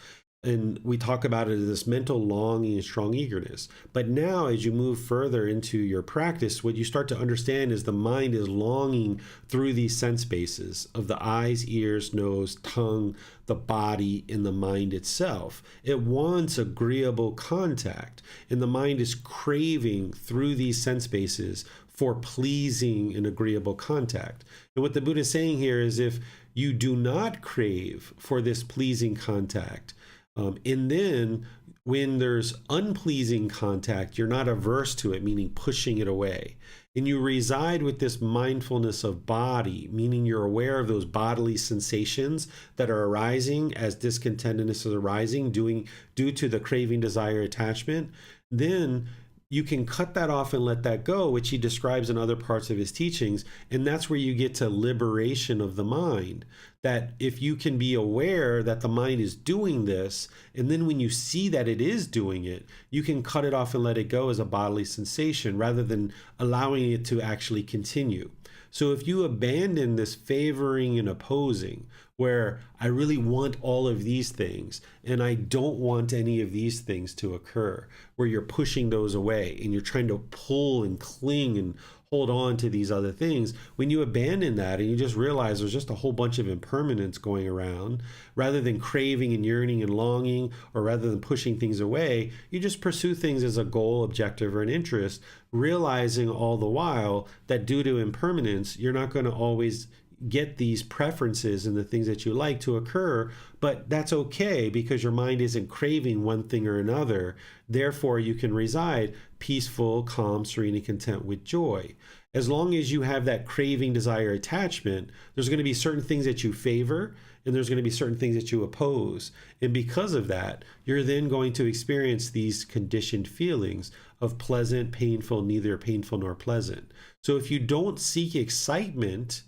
And we talk about it as this mental longing and strong eagerness. But now, as you move further into your practice, what you start to understand is the mind is longing through these sense bases of the eyes, ears, nose, tongue, the body, and the mind itself. It wants agreeable contact, and the mind is craving through these sense bases for pleasing and agreeable contact. And what the Buddha is saying here is if you do not crave for this pleasing contact, and then when there's unpleasing contact, you're not averse to it, meaning pushing it away. And you reside with this mindfulness of body, meaning you're aware of those bodily sensations that are arising as discontentedness is arising due to the craving, desire, attachment. Then you can cut that off and let that go, which he describes in other parts of his teachings. And that's where you get to liberation of the mind. That if you can be aware that the mind is doing this, and then when you see that it is doing it, you can cut it off and let it go as a bodily sensation rather than allowing it to actually continue. So if you abandon this favoring and opposing, where I really want all of these things and I don't want any of these things to occur, where you're pushing those away and you're trying to pull and cling and hold on to these other things, when you abandon that and you just realize there's just a whole bunch of impermanence going around, rather than craving and yearning and longing, or rather than pushing things away, you just pursue things as a goal, objective, or an interest, realizing all the while that due to impermanence, you're not going to always get these preferences and the things that you like to occur, but that's okay because your mind isn't craving one thing or another. Therefore, you can reside peaceful, calm, serene, and content with joy. As long as you have that craving, desire, attachment, there's going to be certain things that you favor and there's going to be certain things that you oppose. And because of that, you're then going to experience these conditioned feelings of pleasant, painful, neither painful nor pleasant. So if you don't seek excitement,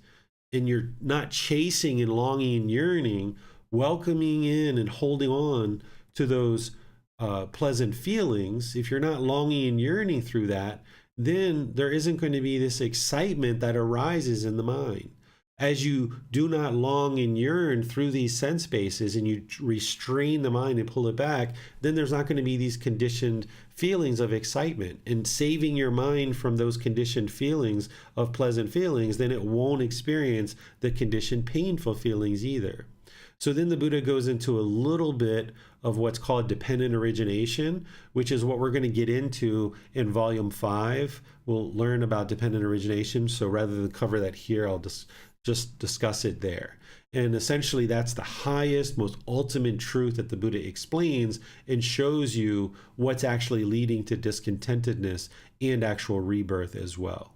and you're not chasing and longing and yearning, welcoming in and holding on to those pleasant feelings, if you're not longing and yearning through that, then there isn't going to be this excitement that arises in the mind. As you do not long and yearn through these sense bases and you restrain the mind and pull it back, then there's not going to be these conditioned feelings of excitement. And saving your mind from those conditioned feelings of pleasant feelings, then it won't experience the conditioned painful feelings either. So then the Buddha goes into a little bit of what's called dependent origination, which is what we're going to get into in volume 5. We'll learn about dependent origination. So rather than cover that here, I'll just discuss it there. And essentially, that's the highest, most ultimate truth that the Buddha explains and shows you what's actually leading to discontentedness and actual rebirth as well.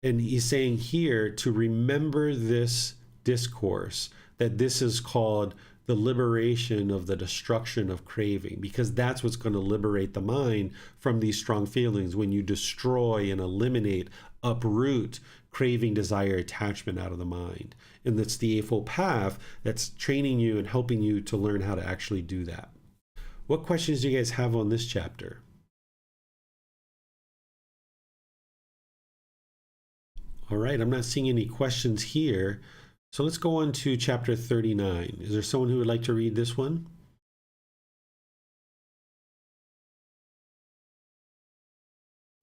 And he's saying here to remember this discourse, that this is called the liberation of the destruction of craving, because that's what's going to liberate the mind from these strong feelings when you destroy and eliminate, uproot craving, desire, attachment out of the mind. And that's the Eightfold Path that's training you and helping you to learn how to actually do that. What questions do you guys have on this chapter? All right, I'm not seeing any questions here. So let's go on to chapter 39. Is there someone who would like to read this one?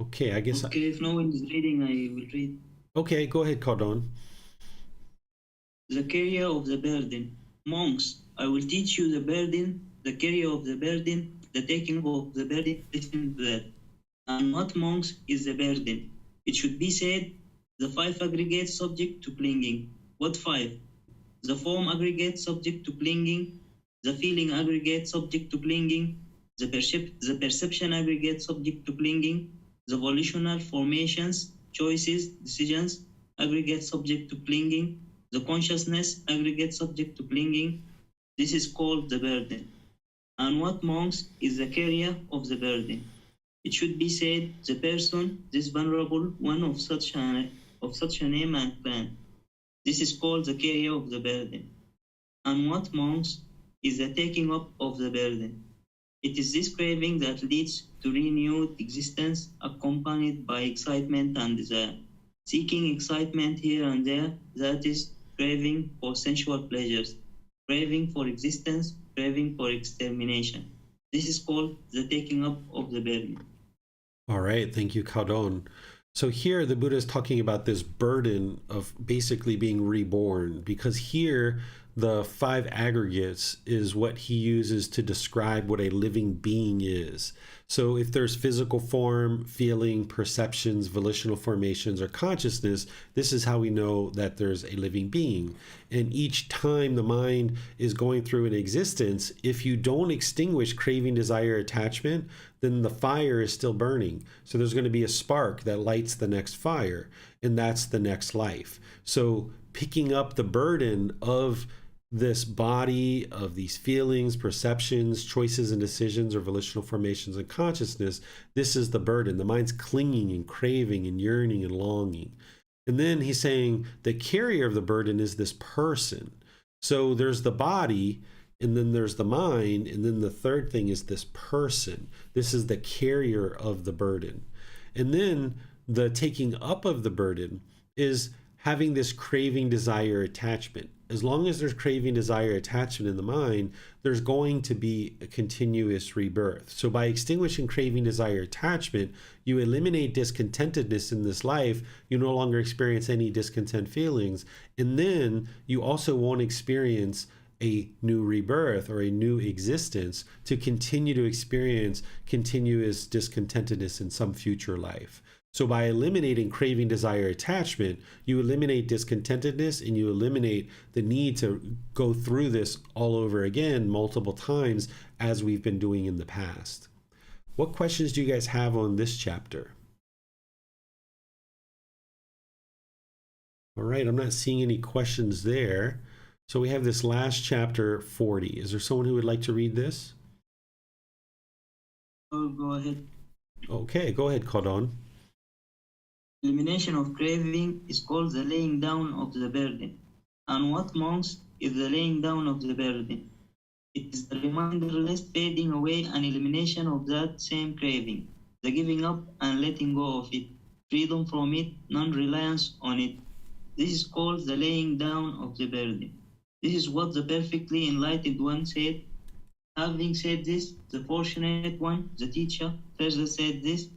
Okay, I guess. Okay, if no one is reading, I will read. Okay, go ahead, Cardon. The carrier of the burden. Monks, I will teach you the burden, the carrier of the burden, the taking of the burden, listen to that. And what, monks, is the burden? It should be said, the 5 aggregates subject to clinging. What 5? The form aggregate subject to clinging, the feeling aggregate subject to clinging, the perception aggregate subject to clinging, the volitional formations, choices, decisions, aggregate subject to clinging, the consciousness aggregate subject to clinging. This is called the burden. And what, monks, is the carrier of the burden? It should be said, the person, this venerable one of such a name and clan. This is called the carrier of the burden. And what, monks, is the taking up of the burden? It is this craving that leads to renewed existence accompanied by excitement and desire. Seeking excitement here and there, that is craving for sensual pleasures, craving for existence, craving for extermination. This is called the taking up of the burden. All right, thank you, Cardon. So here the Buddha is talking about this burden of basically being reborn, because here the 5 aggregates is what he uses to describe what a living being is. So if there's physical form, feeling, perceptions, volitional formations, or consciousness, this is how we know that there's a living being. And each time the mind is going through an existence, if you don't extinguish craving, desire, attachment, then the fire is still burning. So there's going to be a spark that lights the next fire, and that's the next life. So picking up the burden of this body, of these feelings, perceptions, choices and decisions, or volitional formations and consciousness, this is the burden. The mind's clinging and craving and yearning and longing. And then he's saying the carrier of the burden is this person. So there's the body, and then there's the mind, and then the third thing is this person. This is the carrier of the burden. And then the taking up of the burden is having this craving, desire, attachment. As long as there's craving, desire, attachment in the mind, there's going to be a continuous rebirth. So by extinguishing craving, desire, attachment, you eliminate discontentedness in this life. You no longer experience any discontent feelings. And then you also won't experience a new rebirth or a new existence to continue to experience continuous discontentedness in some future life. So by eliminating craving, desire, attachment, you eliminate discontentedness, and you eliminate the need to go through this all over again multiple times as we've been doing in the past. What questions do you guys have on this chapter? All right, I'm not seeing any questions there. So we have this last chapter, 40. Is there someone who would like to read this? Oh, go ahead. Okay, go ahead, Cardon. Elimination of craving is called the laying down of the burden. And what, monks, is the laying down of the burden? It is the reminderless fading away and elimination of that same craving, the giving up and letting go of it, freedom from it, non-reliance on it. This is called the laying down of the burden. This is what the perfectly enlightened one said. Having said this, the fortunate one, the teacher, further said this: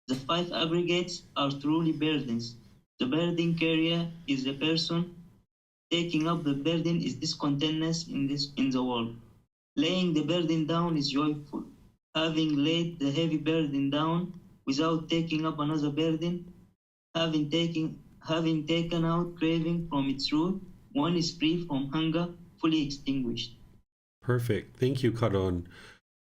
the 5 aggregates are truly burdens. The burden carrier is the person. Taking up the burden is discontentness in the world. Laying the burden down is joyful. Having laid the heavy burden down without taking up another burden, having taken out craving from its root, one is free from hunger, fully extinguished. Perfect. Thank you, Karon.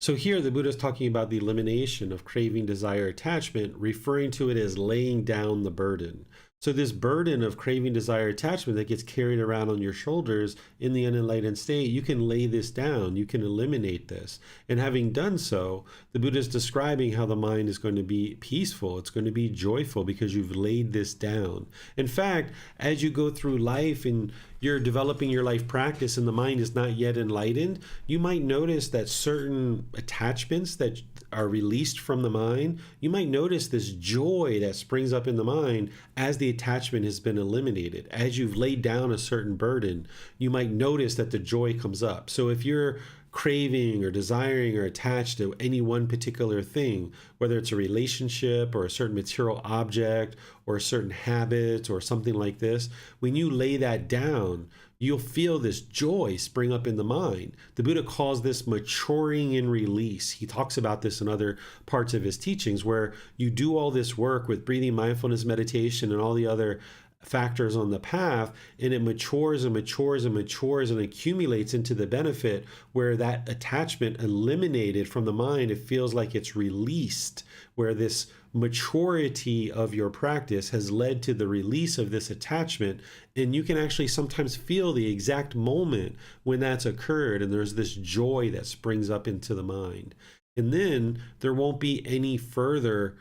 So here the Buddha is talking about the elimination of craving, desire, attachment, referring to it as laying down the burden. So this burden of craving, desire, attachment that gets carried around on your shoulders in the unenlightened state, you can lay this down, you can eliminate this. And having done so, the Buddha is describing how the mind is going to be peaceful, it's going to be joyful because you've laid this down. In fact, as you go through life and you're developing your life practice and the mind is not yet enlightened, you might notice that certain attachments that are released from the mind, you might notice this joy that springs up in the mind as the attachment has been eliminated. As you've laid down a certain burden, you might notice that the joy comes up. So if you're craving or desiring or attached to any one particular thing, whether it's a relationship or a certain material object or a certain habit or something like this, when you lay that down, you'll feel this joy spring up in the mind. The Buddha calls this maturing in release. He talks about this in other parts of his teachings, where you do all this work with breathing, mindfulness, meditation, and all the other factors on the path, and it matures and matures and matures and accumulates into the benefit where that attachment eliminated from the mind, it feels like it's released, where this maturity of your practice has led to the release of this attachment, and you can actually sometimes feel the exact moment when that's occurred, and there's this joy that springs up into the mind. And then there won't be any further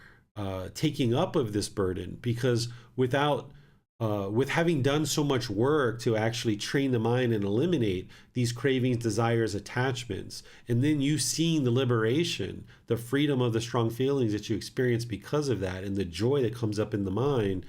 taking up of this burden, because with having done so much work to actually train the mind and eliminate these cravings, desires, attachments, and then you seeing the liberation, the freedom of the strong feelings that you experience because of that, and the joy that comes up in the mind,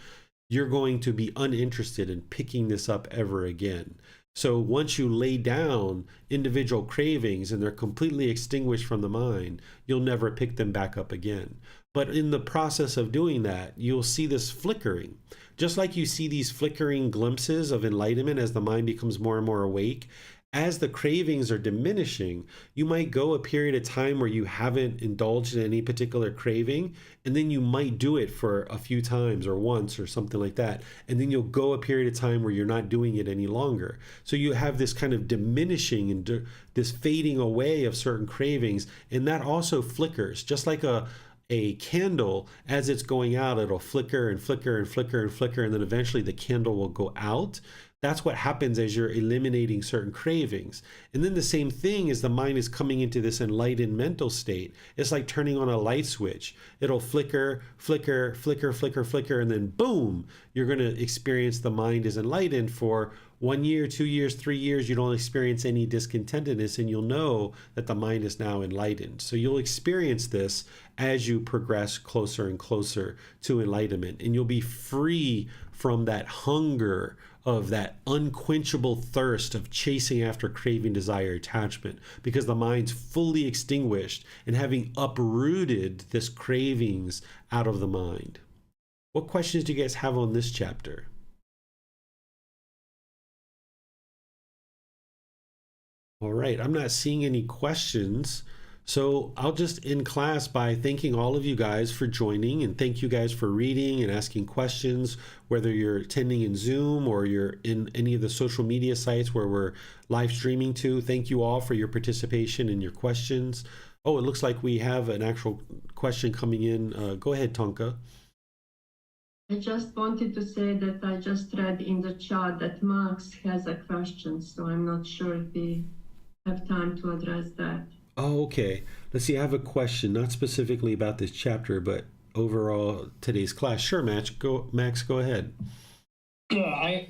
you're going to be uninterested in picking this up ever again. So once you lay down individual cravings and they're completely extinguished from the mind, you'll never pick them back up again. But in the process of doing that, you'll see this flickering. Just like you see these flickering glimpses of enlightenment as the mind becomes more and more awake, as the cravings are diminishing, you might go a period of time where you haven't indulged in any particular craving, and then you might do it for a few times or once or something like that. And then you'll go a period of time where you're not doing it any longer. So you have this kind of diminishing and this fading away of certain cravings, and that also flickers, just like a candle. As it's going out, it'll flicker and flicker and flicker and flicker, and then eventually the candle will go out. That's what happens as you're eliminating certain cravings. And then the same thing as the mind is coming into this enlightened mental state. It's like turning on a light switch. It'll flicker, flicker, flicker, flicker, flicker, and then boom, you're going to experience the mind is enlightened for 1 year, 2 years, 3 years. You don't experience any discontentedness, and you'll know that the mind is now enlightened. So you'll experience this as you progress closer and closer to enlightenment, and you'll be free from that hunger of that unquenchable thirst of chasing after craving, desire, attachment, because the mind's fully extinguished and having uprooted this cravings out of the mind. What questions do you guys have on this chapter? All right, I'm not seeing any questions. So I'll just end class by thanking all of you guys for joining, and thank you guys for reading and asking questions, whether you're attending in Zoom or you're in any of the social media sites where we're live streaming to. Thank you all for your participation and your questions. Oh, it looks like we have an actual question coming in. Go ahead, Tonka. I just wanted to say that I just read in the chat that Max has a question, so I'm not sure if we have time to address that. Oh, okay. Let's see. I have a question, not specifically about this chapter, but overall today's class. Sure, Max, go ahead. Yeah,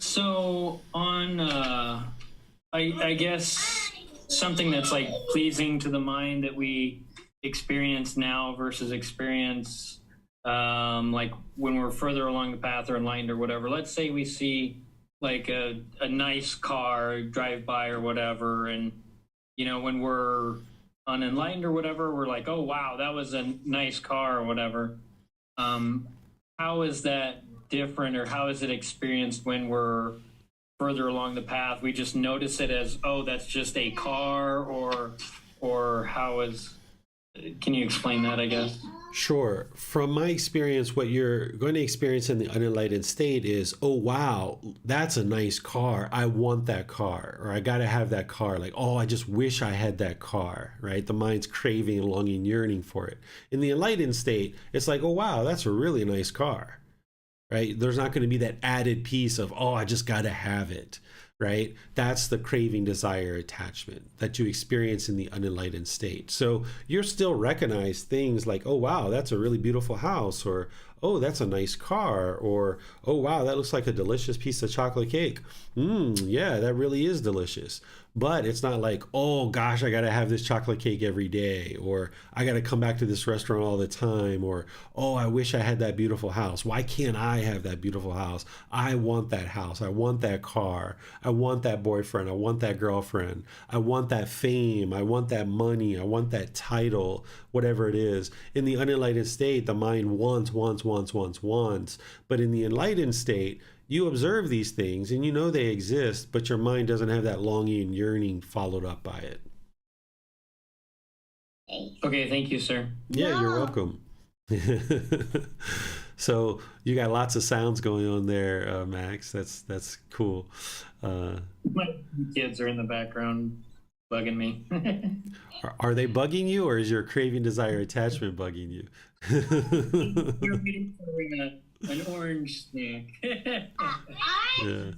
I guess something that's like pleasing to the mind that we experience now versus experience like when we're further along the path or enlightened or whatever. Let's say we see like a nice car drive by or whatever, and when we're unenlightened or whatever, we're like, oh wow, that was a nice car or whatever. How is that different, or how is it experienced when we're further along the path? We just notice it as, oh, that's just a car, or how is? Can you explain that, I guess? Sure. From my experience, what you're going to experience in the unenlightened state is, oh, wow, that's a nice car. I want that car, or I got to have that car. Like, oh, I just wish I had that car, right? The mind's craving, longing, yearning for it. In the enlightened state, it's like, oh, wow, that's a really nice car, right? There's not going to be that added piece of, oh, I just got to have it, right? That's the craving, desire, attachment that you experience in the unenlightened state. So you're still recognize things like, oh, wow, that's a really beautiful house, or, oh, that's a nice car, or, oh, wow, that looks like a delicious piece of chocolate cake. Yeah, that really is delicious. But it's not like, oh gosh, I got to have this chocolate cake every day, or I got to come back to this restaurant all the time, or, oh, I wish I had that beautiful house. Why can't I have that beautiful house? I want that house. I want that car. I want that boyfriend. I want that girlfriend. I want that fame. I want that money. I want that title, whatever it is. In the unenlightened state, the mind wants. But in the enlightened state, you observe these things and you know they exist, but your mind doesn't have that longing and yearning followed up by it. Okay, thank you, sir. Yeah, you're welcome. So you got lots of sounds going on there, Max. That's cool. My kids are in the background bugging me. Are they bugging you, or is your craving, desire, attachment bugging you? You're waiting for an orange snack. Yeah.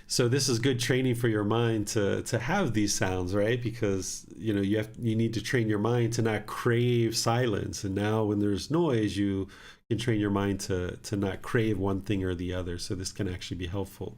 So this is good training for your mind to have these sounds, right? Because you need to train your mind to not crave silence. And now when there's noise, you can train your mind to not crave one thing or the other. So this can actually be helpful.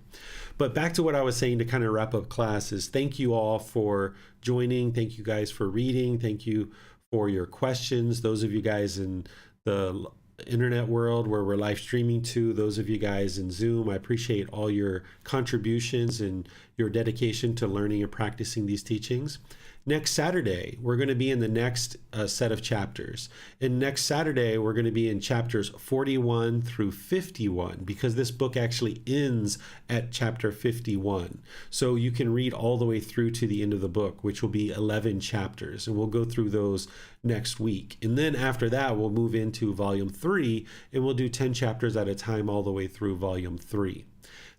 But back to what I was saying to kind of wrap up class is, thank you all for joining. Thank you guys for reading. Thank you for your questions. Those of you guys in the internet world where we're live streaming to, those of you guys in Zoom, I appreciate all your contributions and your dedication to learning and practicing these teachings. Next Saturday, we're going to be in the next set of chapters. And next Saturday, we're going to be in chapters 41 through 51, because this book actually ends at chapter 51. So you can read all the way through to the end of the book, which will be 11 chapters. And we'll go through those next week. And then after that, we'll move into volume 3, and we'll do 10 chapters at a time all the way through volume 3.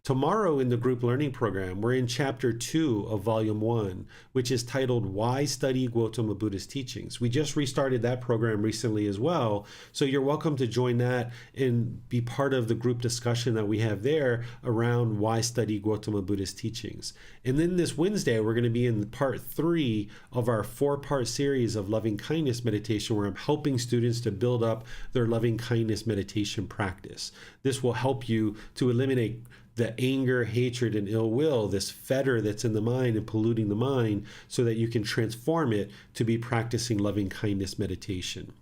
Tomorrow in the group learning program, we're in chapter 2 of volume 1, which is titled Why Study Gotama Buddha's Teachings. We just restarted that program recently as well. So you're welcome to join that and be part of the group discussion that we have there around why study Gotama Buddha's teachings. And then this Wednesday, we're going to be in part 3 of our 4-part series of loving kindness meditation, where I'm helping students to build up their loving kindness meditation practice. This will help you to eliminate the anger, hatred, and ill will, this fetter that's in the mind and polluting the mind, so that you can transform it to be practicing loving kindness meditation.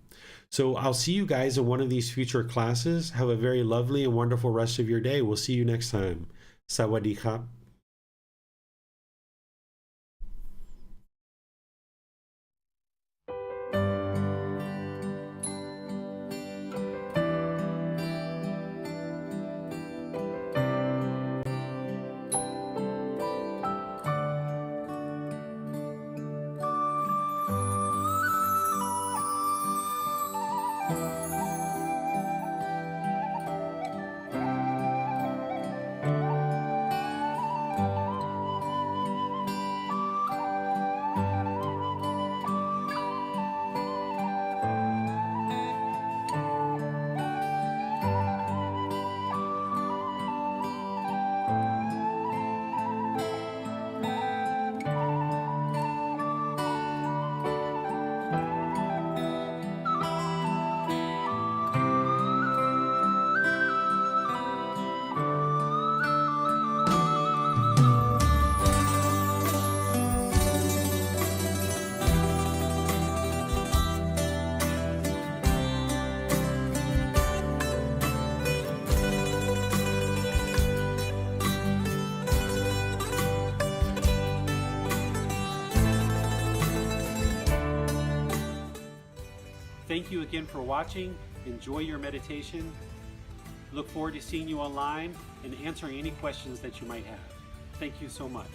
So I'll see you guys in one of these future classes. Have a very lovely and wonderful rest of your day. We'll see you next time. Sawadee krap. Thank you again for watching. Enjoy your meditation. Look forward to seeing you online and answering any questions that you might have. Thank you so much.